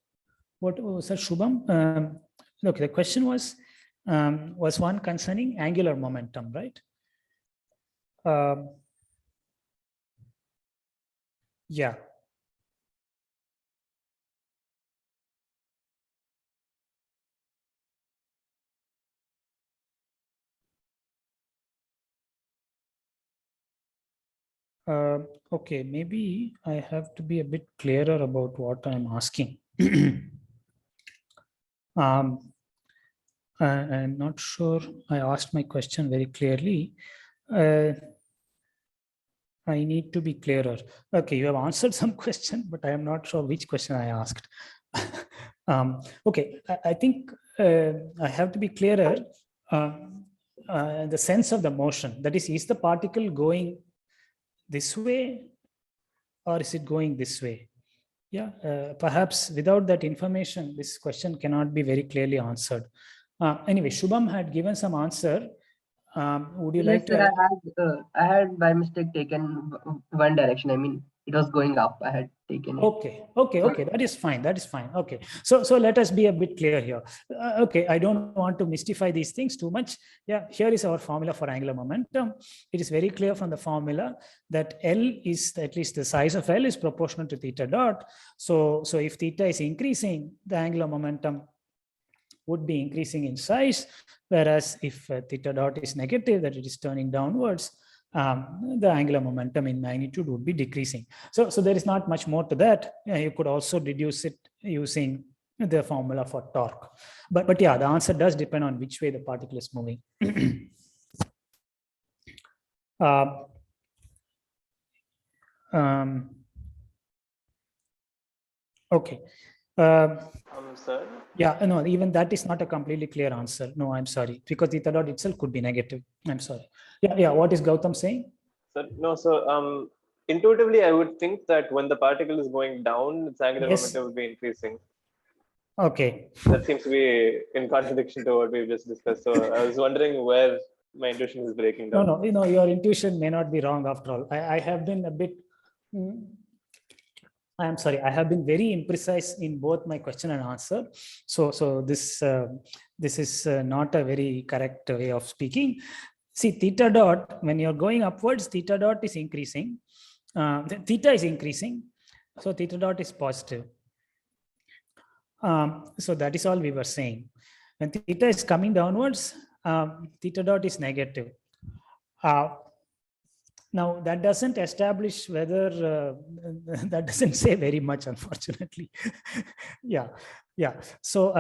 What was that, Shubham? Look, the question was one concerning angular momentum, right? Yeah. Okay, maybe I have to be a bit clearer about what I'm asking. I'm not sure I asked my question very clearly. I need to be clearer. Okay, you have answered some question, but I am not sure which question I asked. Okay, I think I have to be clearer. The sense of the motion, that is the particle going this way or is it going this way? Yeah, perhaps without that information, this question cannot be very clearly answered. Anyway, Shubham had given some answer. Would you like Yes, sir, to? I had by mistake taken one direction. I mean, it was going up. I had taken it. Okay. That is fine. Okay. So let us be a bit clear here. Okay, I don't want to mystify these things too much. Yeah, here is our formula for angular momentum. It is very clear from the formula that L is, at least the size of L is proportional to theta dot. So if theta is increasing, the angular momentum would be increasing in size, whereas if theta dot is negative, that it is turning downwards, the angular momentum in magnitude would be decreasing. So there is not much more to that. You could also deduce it using the formula for torque. But yeah, the answer does depend on which way the particle is moving. Okay. Sir? Yeah, no, even that is not a completely clear answer. No, I'm sorry, because theta dot itself could be negative. I'm sorry. Yeah. What is Gautam saying? Sir, no, so intuitively, I would think that when the particle is going down, its angular momentum would be increasing. Okay. That seems to be in contradiction to what we've just discussed. So I was wondering where my intuition is breaking down. No, your intuition may not be wrong after all. I have been a bit. I'm sorry, I have been very imprecise in both my question and answer. So this is not a very correct way of speaking. See, theta dot, when you're going upwards, theta dot is increasing. Theta is increasing, so theta dot is positive. So that is all we were saying. When theta is coming downwards, theta dot is negative. Now, that doesn't establish whether, that doesn't say very much, unfortunately. Yeah. So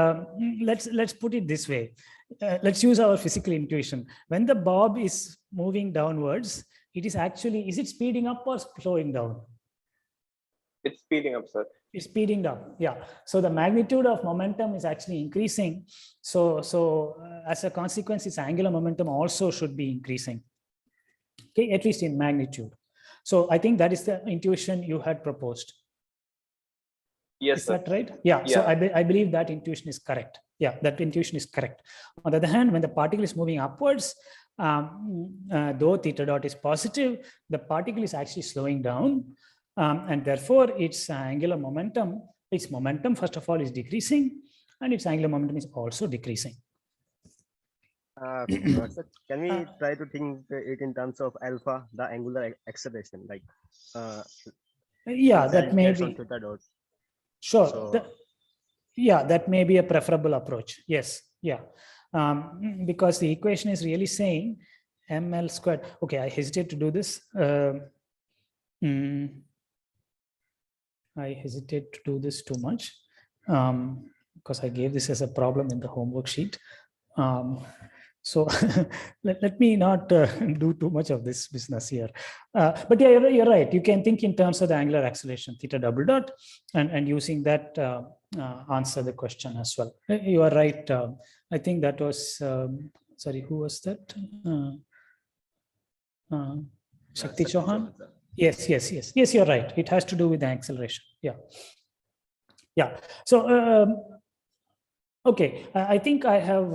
let's put it this way. Let's use our physical intuition. When the bob is moving downwards, it is actually, is it speeding up or slowing down? It's speeding up, sir. It's speeding down, yeah. So the magnitude of momentum is actually increasing. So as a consequence, its angular momentum also should be increasing. Okay, at least in magnitude. So I think that is the intuition you had proposed. Yes, is sir. That right? Yeah. So I believe that intuition is correct. Yeah, that intuition is correct. On the other hand, when the particle is moving upwards, though theta dot is positive, the particle is actually slowing down, and therefore its angular momentum, first of all is decreasing, and its angular momentum is also decreasing. Can we try to think it in terms of alpha, the angular acceleration, like? Yeah, that may be. Sure. So, yeah, that may be a preferable approach. Yes. Yeah. Because the equation is really saying ml squared. Okay, I hesitate to do this. I hesitate to do this too much because I gave this as a problem in the homework sheet. So let me not do too much of this business here. But yeah, you're right. You can think in terms of the angular acceleration, theta double dot, and using that answer the question as well. You are right. I think that was, sorry, who was that? Shakti Chauhan? Yes, you're right. It has to do with the acceleration. Yeah. So, okay, I think I have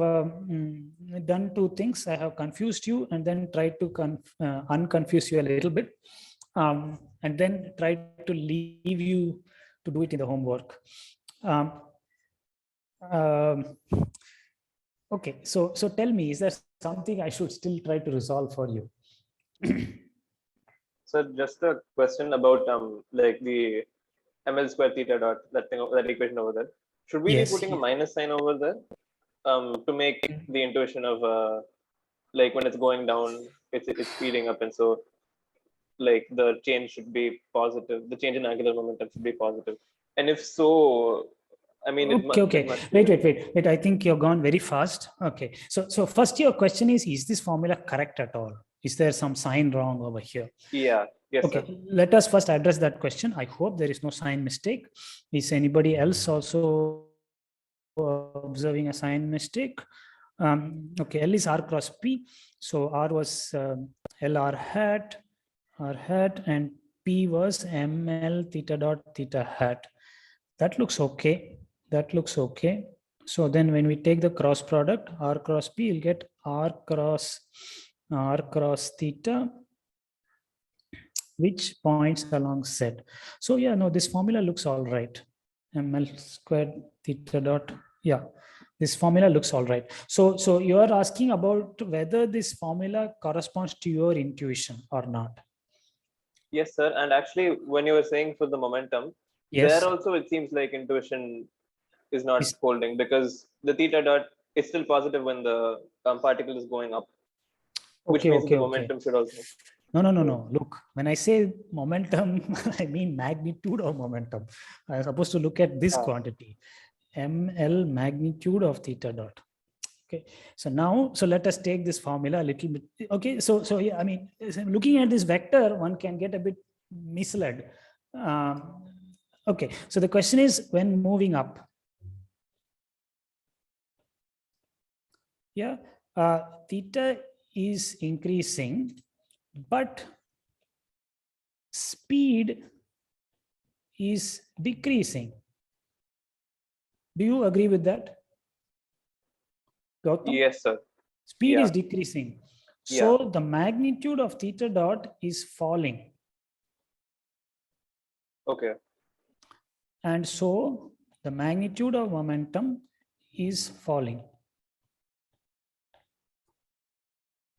done two things. I have confused you and then tried to unconfuse you a little bit, and then tried to leave you to do it in the homework. Okay, so tell me, is there something I should still try to resolve for you? So just a question about like the ml square theta dot, that thing, that equation over there. Should we be putting a minus sign over there to make the intuition of like when it's going down, it's speeding up, and so like the change should be positive. The change in angular momentum should be positive. And if so, I mean, okay. Wait. I think you've gone very fast. Okay. So first, your question is this formula correct at all? Is there some sign wrong over here? Yeah. Yes. Okay. Sir. Let us first address that question. I hope there is no sign mistake. Is anybody else also observing a sign mistake? Okay. L is R cross P. So R was L R hat, and P was ML theta dot theta hat. That looks okay. So then when we take the cross product, R cross P, you'll get R cross theta, which points along Z. So yeah, no, this formula looks all right. ML squared theta dot, yeah, this formula looks all right. So you are asking about whether this formula corresponds to your intuition or not. Yes, sir. And actually, when you were saying for the momentum, there also it seems like intuition is not holding, because the theta dot is still positive when the particle is going up, which means the momentum should also. No. Look, when I say momentum, I mean magnitude of momentum. I'm supposed to look at this quantity, ML magnitude of theta dot. Okay, so let us take this formula a little bit. Okay, so yeah, I mean, looking at this vector, one can get a bit misled. Okay, so the question is, when moving up, yeah, theta is increasing, but speed is decreasing. Do you agree with that? Gautam? Yes, sir. Speed is decreasing. So the magnitude of theta dot is falling. Okay. And so the magnitude of momentum is falling.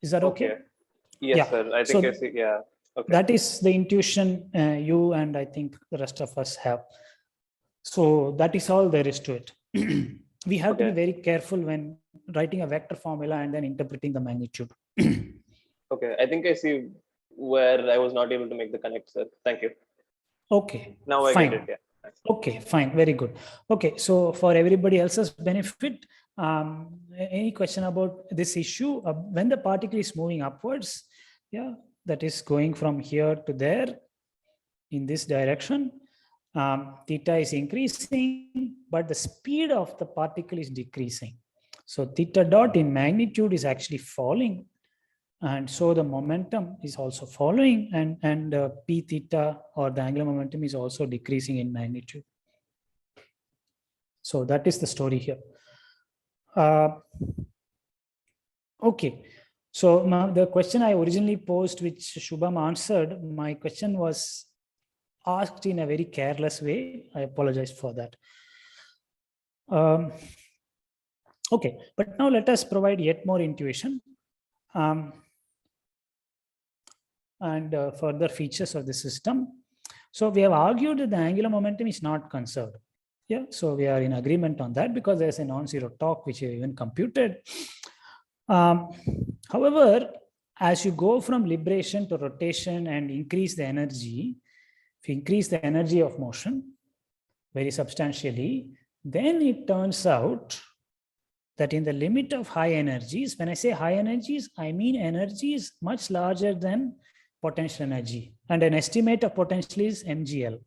Is that okay? Yes, sir. I think I see. Yeah. Okay. That is the intuition you and I think the rest of us have. So that is all there is to it. We have to be very careful when writing a vector formula and then interpreting the magnitude. Okay, I think I see where I was not able to make the connect, sir. Thank you. Okay. Now I get it. Yeah. Okay, fine. Very good. Okay, so for everybody else's benefit, any question about this issue? When the particle is moving upwards, yeah, that is going from here to there in this direction, theta is increasing, but the speed of the particle is decreasing. So theta dot in magnitude is actually falling. And so the momentum is also following, and P theta, or the angular momentum, is also decreasing in magnitude. So that is the story here. Okay. So now the question I originally posed, which Shubham answered, my question was asked in a very careless way. I apologize for that. Okay, but now let us provide yet more intuition and further features of the system. So we have argued that the angular momentum is not conserved. Yeah, so we are in agreement on that because there's a non-zero torque which we even computed. However, as you go from libration to rotation and increase the energy, if you increase the energy of motion very substantially, then it turns out that in the limit of high energies, when I say high energies, I mean energies much larger than potential energy, and an estimate of potential is mgl.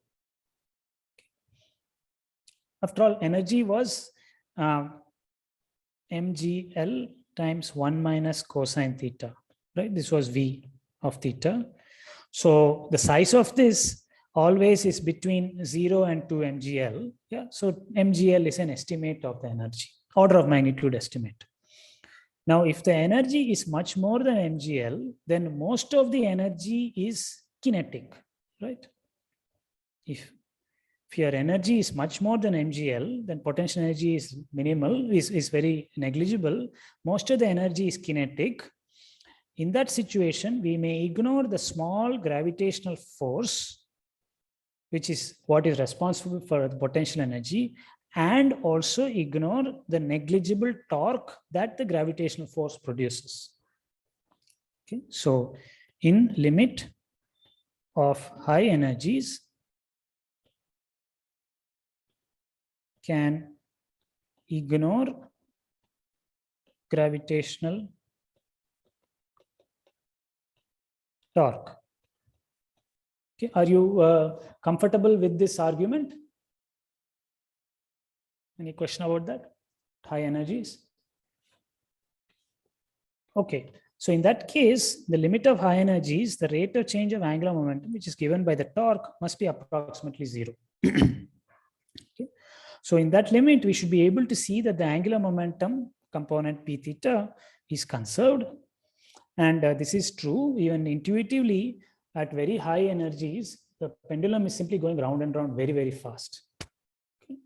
After all, energy was mgl times 1 minus cosine theta, right? This was v of theta. So the size of this always is between 0 and 2 mgl. Yeah, so mgl is an estimate of the energy, order of magnitude estimate. Now, if the energy is much more than mgl, then most of the energy is kinetic, right? If if your energy is much more than mgl, then potential energy is minimal, is very negligible. Most of the energy is kinetic. In that situation, we may ignore the small gravitational force, which is what is responsible for the potential energy, and also ignore the negligible torque that the gravitational force produces. Okay, so in limit of high energies, can ignore gravitational torque. Okay, are you comfortable with this argument? Any question about that? High energies? Okay, so in that case, the limit of high energies, the rate of change of angular momentum, which is given by the torque, must be approximately 0. Okay. So in that limit, we should be able to see that the angular momentum component p theta is conserved. And this is true even intuitively at very high energies. The pendulum is simply going round and round very, very fast. Okay.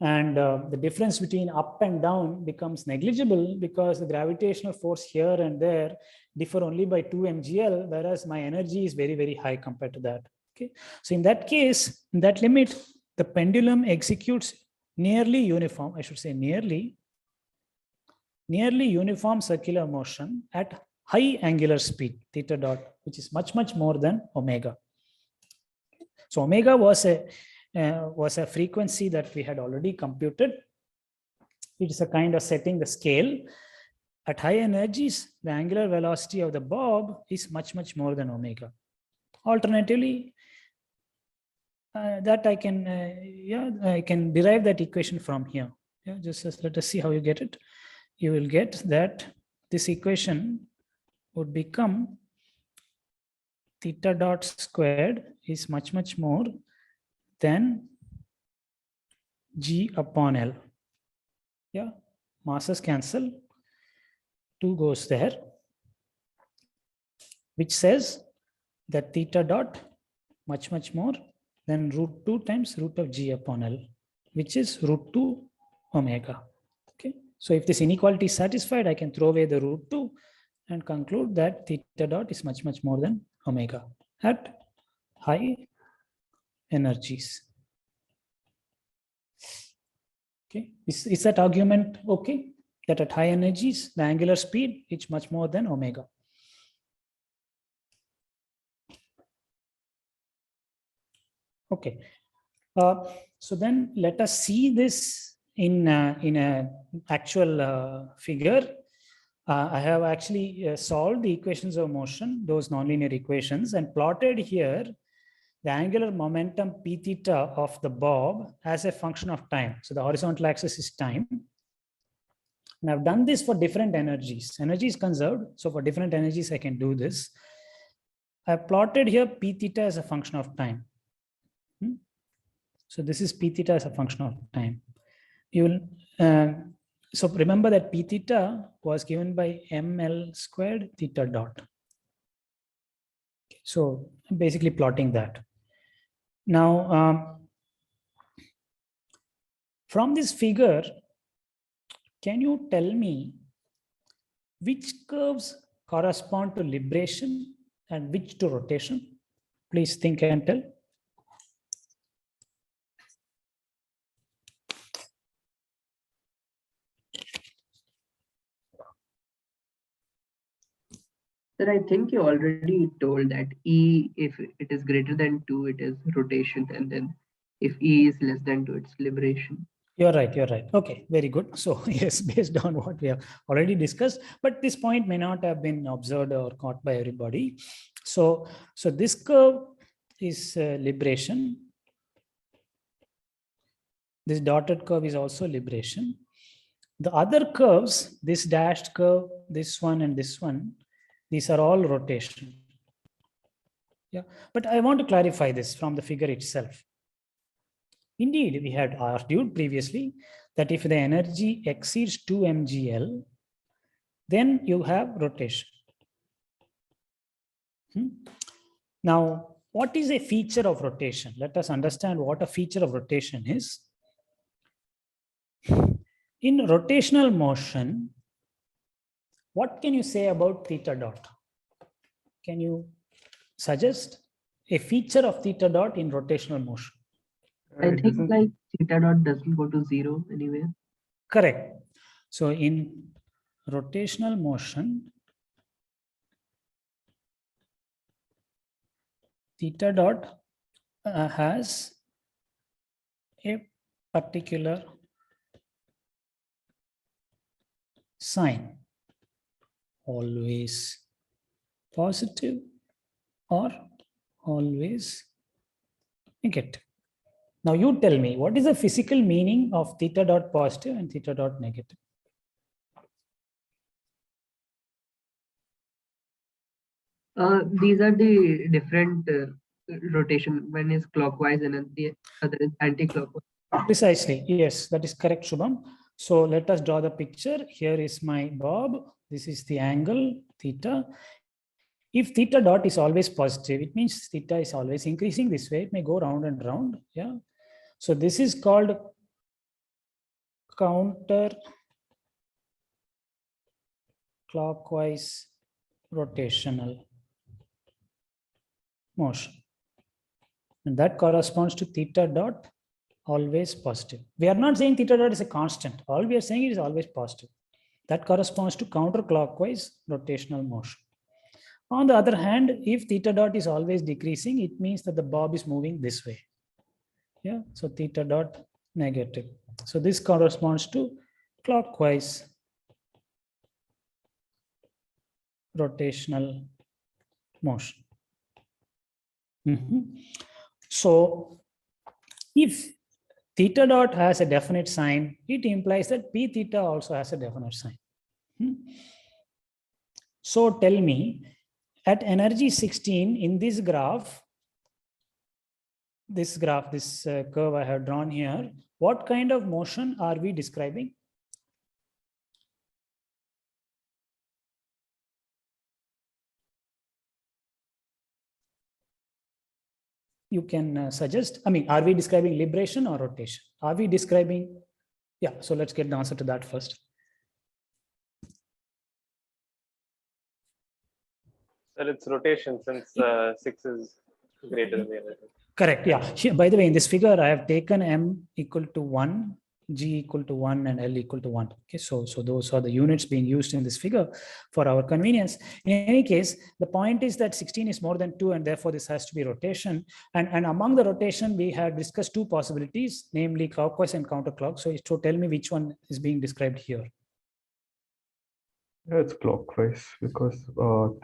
And the difference between up and down becomes negligible because the gravitational force here and there differ only by 2 mgl, whereas my energy is very, very high compared to that. Okay. So in that case, in that limit, the pendulum executes nearly uniform, I should say nearly uniform circular motion at high angular speed, theta dot, which is much, much more than omega. So omega was a frequency that we had already computed. It is a kind of setting the scale. At high energies, the angular velocity of the bob is much, much more than omega. Alternatively, that I can derive that equation from here. Yeah, just let us see how you get it. You will get that this equation would become theta dot squared is much, much more than g upon L. Yeah, masses cancel, 2 goes there, which says that theta dot much, much more than root 2 times root of g upon L, which is root 2 omega. Okay, so if this inequality is satisfied, I can throw away the root 2 and conclude that theta dot is much, much more than omega at high energies. Okay, is that argument okay? That at high energies, the angular speed is much more than omega. Okay, so then let us see this in a actual figure. I have actually solved the equations of motion, those nonlinear equations, and plotted here the angular momentum p theta of the bob as a function of time. So the horizontal axis is time. And I've done this for different energies. Energy is conserved, so for different energies I can do this. I've plotted here p theta as a function of time. So this is p theta as a function of time. You will so remember that p theta was given by ml squared theta dot. So I'm basically plotting that. Now, from this figure, can you tell me which curves correspond to libration and which to rotation? Please think and tell. Sir, I think you already told that E, if it is greater than 2, it is rotation, and then if E is less than 2, it's liberation. You're right, you're right. Okay, very good. So yes, based on what we have already discussed, but this point may not have been observed or caught by everybody. So this curve is liberation. This dotted curve is also liberation. The other curves, this dashed curve, this one and this one, these are all rotation. Yeah, but I want to clarify this from the figure itself. Indeed, we had argued previously that if the energy exceeds 2 mgl, then you have rotation. Now, what is a feature of rotation? Let us understand what a feature of rotation is. In rotational motion, what can you say about theta dot? Can you suggest a feature of theta dot in rotational motion? I think like theta dot doesn't go to 0 anywhere. Correct. So in rotational motion, theta dot has a particular sign, always positive or always negative. Now you tell me, what is the physical meaning of theta dot positive and theta dot negative? These are the different rotation. One is clockwise and then the other is anti-clockwise. Precisely, yes, that is correct, Shubham. So let us draw the picture. Here is my bob. This is the angle theta. If theta dot is always positive, it means theta is always increasing this way. It may go round and round. Yeah. So this is called counter clockwise rotational motion. And that corresponds to theta dot always positive. We are not saying theta dot is a constant. All we are saying it is always positive. That corresponds to counterclockwise rotational motion. On the other hand, if theta dot is always decreasing, it means that the bob is moving this way. Yeah, so theta dot negative. So this corresponds to clockwise rotational motion. So if theta dot has a definite sign, it implies that p theta also has a definite sign. So tell me, at energy 16 in this graph, this curve I have drawn here, what kind of motion are we describing? You can suggest, I mean, are we describing libration or rotation? Are we describing, yeah, so let's get the answer to that first. Sir, it's rotation since 6 is greater than the energy. Correct, yeah. Here, by the way, in this figure, I have taken m equal to 1, g equal to 1, and L equal to 1. Okay, so those are the units being used in this figure for our convenience. In any case, the point is that 16 is more than 2, and therefore this has to be rotation. And among the rotation, we have discussed two possibilities, namely clockwise and counterclockwise. So tell me which one is being described here. Yeah, it's clockwise because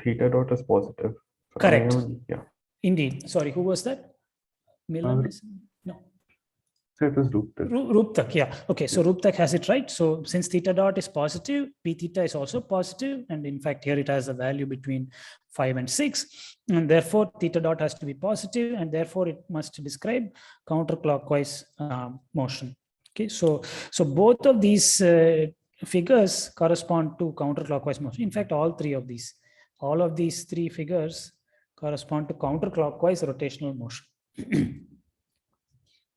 theta dot is positive. So correct. Yeah. Indeed. Sorry, who was that? Milan? No. So it was Ruptak. Ruptak, yeah. Okay, so Ruptak has it right. So since theta dot is positive, p theta is also positive. And in fact, here it has a value between 5 and 6. And therefore, theta dot has to be positive. And therefore, it must describe counterclockwise motion. Okay, so both of these figures correspond to counterclockwise motion. In fact, all of these three figures correspond to counterclockwise rotational motion.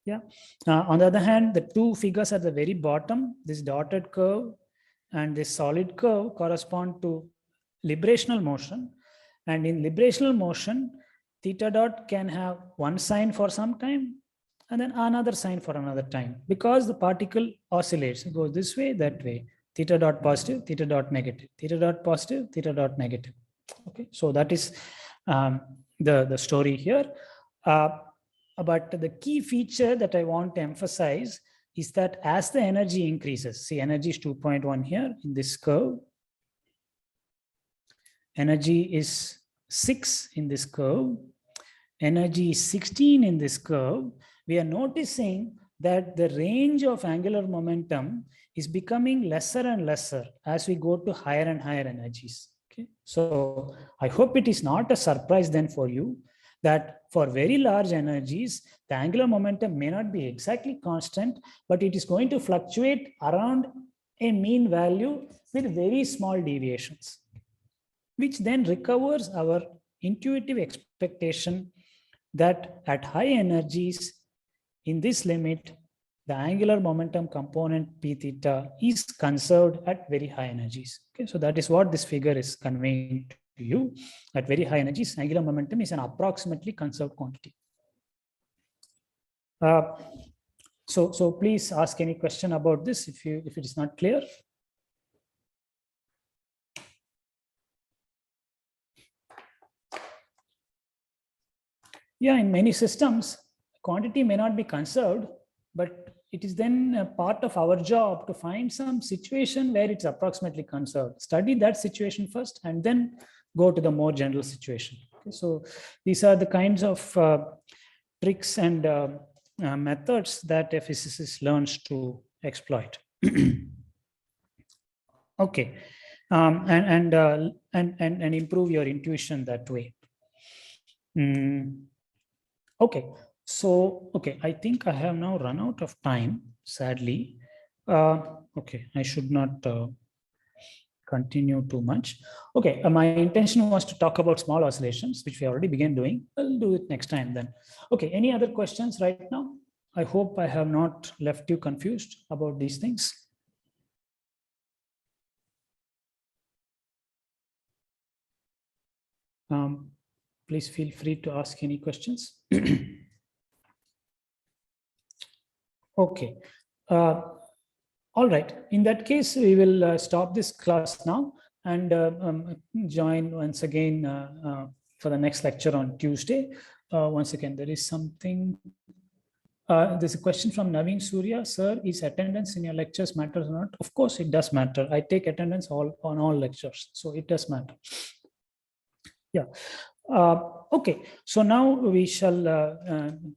Yeah. On the other hand, the two figures at the very bottom, this dotted curve and this solid curve, correspond to librational motion. And in librational motion, theta dot can have one sign for some time and then another sign for another time, because the particle oscillates. It goes this way, that way. Theta dot positive, theta dot negative, theta dot positive, theta dot negative. Okay, so that is the story here. But the key feature that I want to emphasize is that as the energy increases, see, energy is 2.1 here in this curve. Energy is 6 in this curve. Energy is 16 in this curve. We are noticing that the range of angular momentum is becoming lesser and lesser as we go to higher and higher energies. Okay, so I hope it is not a surprise then for you that for very large energies, the angular momentum may not be exactly constant, but it is going to fluctuate around a mean value with very small deviations, which then recovers our intuitive expectation that at high energies in this limit, the angular momentum component P theta is conserved at very high energies. Okay, so that is what this figure is conveying to you. At very high energies, angular momentum is an approximately conserved quantity. So please ask any question about this if it is not clear. Yeah, in many systems, quantity may not be conserved, but it is then a part of our job to find some situation where it's approximately conserved. Study that situation first and then go to the more general situation. Okay, so these are the kinds of tricks and methods that a physicist learns to exploit. Okay, and improve your intuition that way. Okay, so I think I have now run out of time, sadly. Okay, I should not continue too much. Okay, my intention was to talk about small oscillations, which we already began doing. I'll do it next time then. Okay, any other questions right now? I hope I have not left you confused about these things. Please feel free to ask any questions. Okay. All right. In that case, we will stop this class now and join once again for the next lecture on Tuesday. Once again, there is something. There's a question from Naveen Surya. Sir, is attendance in your lectures matters or not? Of course, it does matter. I take attendance on all lectures, so it does matter. Yeah. Okay, so now we shall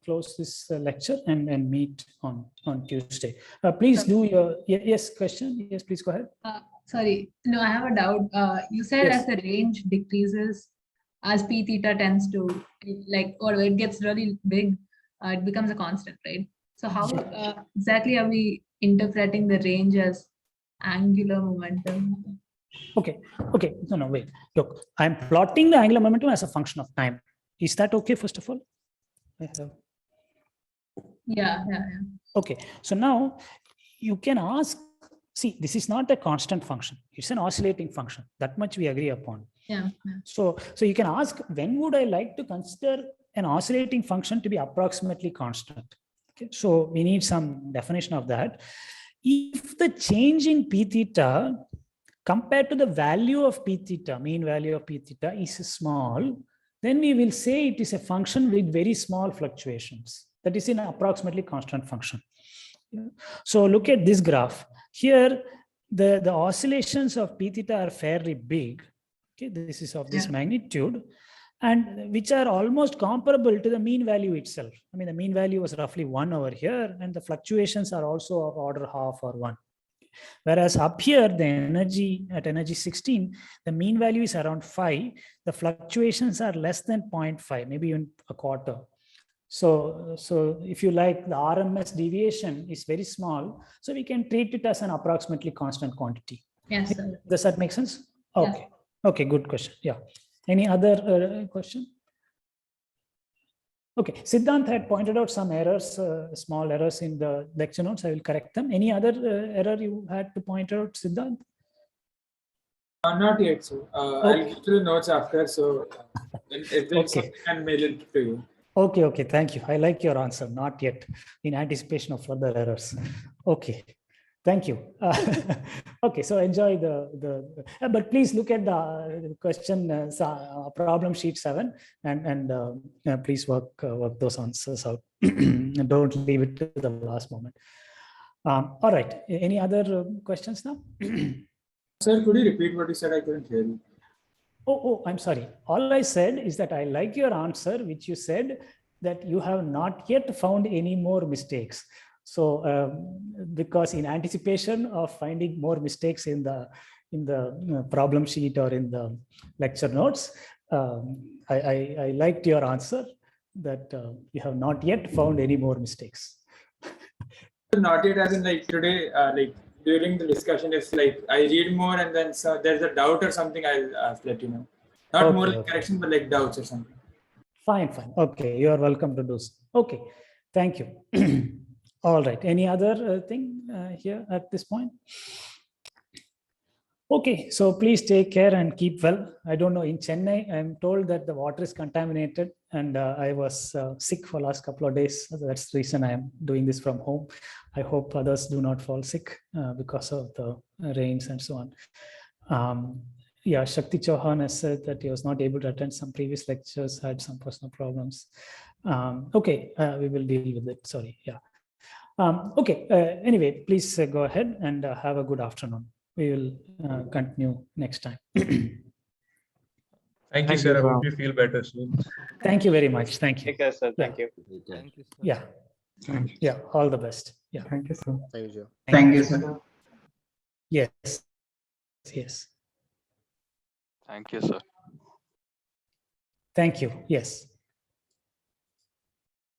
close this lecture and meet on Tuesday. Please do your yes question. Yes, please go ahead. Sorry, no, I have a doubt. You said Yes. as the range decreases, as P theta tends to or it gets really big, it becomes a constant, right? So how exactly are we interpreting the range as angular momentum? Okay, no, wait. Look, I'm plotting the angular momentum as a function of time. Is that okay, first of all? Yeah. Okay, so now you can ask, see, this is not a constant function. It's an oscillating function. That much we agree upon. Yeah. So you can ask, when would I like to consider an oscillating function to be approximately constant? Okay, so we need some definition of that. If the change in P theta compared to the value of P theta, mean value of P theta is small, then we will say it is a function with very small fluctuations. That is an approximately constant function. So look at this graph. Here, the oscillations of P theta are fairly big. Okay, this is of this magnitude, and which are almost comparable to the mean value itself. I mean, the mean value was roughly 1 over here, and the fluctuations are also of order half or 1. Whereas up here, the energy at energy 16, the mean value is around 5. The fluctuations are less than 0.5, maybe even a quarter. So if you like, the RMS deviation is very small. So we can treat it as an approximately constant quantity. Yes, sir. Does that make sense? Okay. Yeah. Okay, good question. Yeah. Any other question? Okay, Siddhant had pointed out some errors, small errors in the lecture notes. I will correct them. Any other error you had to point out, Siddhant? Not yet, sir. I'll get to the notes after. So if there's something, I'll mail it to you. Okay, thank you. I like your answer. Not yet, in anticipation of further errors. Okay, thank you. Okay, so enjoy but please look at the question problem sheet 7 and please work those answers out. Don't leave it to the last moment. All right, any other questions now? Sir, could you repeat what you said? I couldn't hear you. Oh, I'm sorry. All I said is that I like your answer, which you said that you have not yet found any more mistakes. So because in anticipation of finding more mistakes in the problem sheet or in the lecture notes, I liked your answer that you have not yet found any more mistakes. Not yet, as in like today, like during the discussion, if like I read more and then there's a doubt or something, I'll let you know. Not more like correction, but like doubts or something. Fine. Okay, you are welcome to do so. Okay, thank you. All right. Any other thing here at this point? Okay, so please take care and keep well. I don't know, in Chennai, I'm told that the water is contaminated, and I was sick for last couple of days. So that's the reason I am doing this from home. I hope others do not fall sick because of the rains and so on. Yeah, Shakti Chauhan has said that he was not able to attend some previous lectures, had some personal problems. Okay, we will deal with it. Sorry. Yeah. Okay. Anyway, please go ahead and have a good afternoon. We will continue next time. Thank you, sir. I hope you feel better soon. Thank you very much. Thank you. Take care, sir. Thank you. Thank you. Yeah. Yeah. All the best. Yeah. Thank you, sir. Thank you. Thank you, sir. Yes. Yes. Thank you, sir. Thank you. Yes.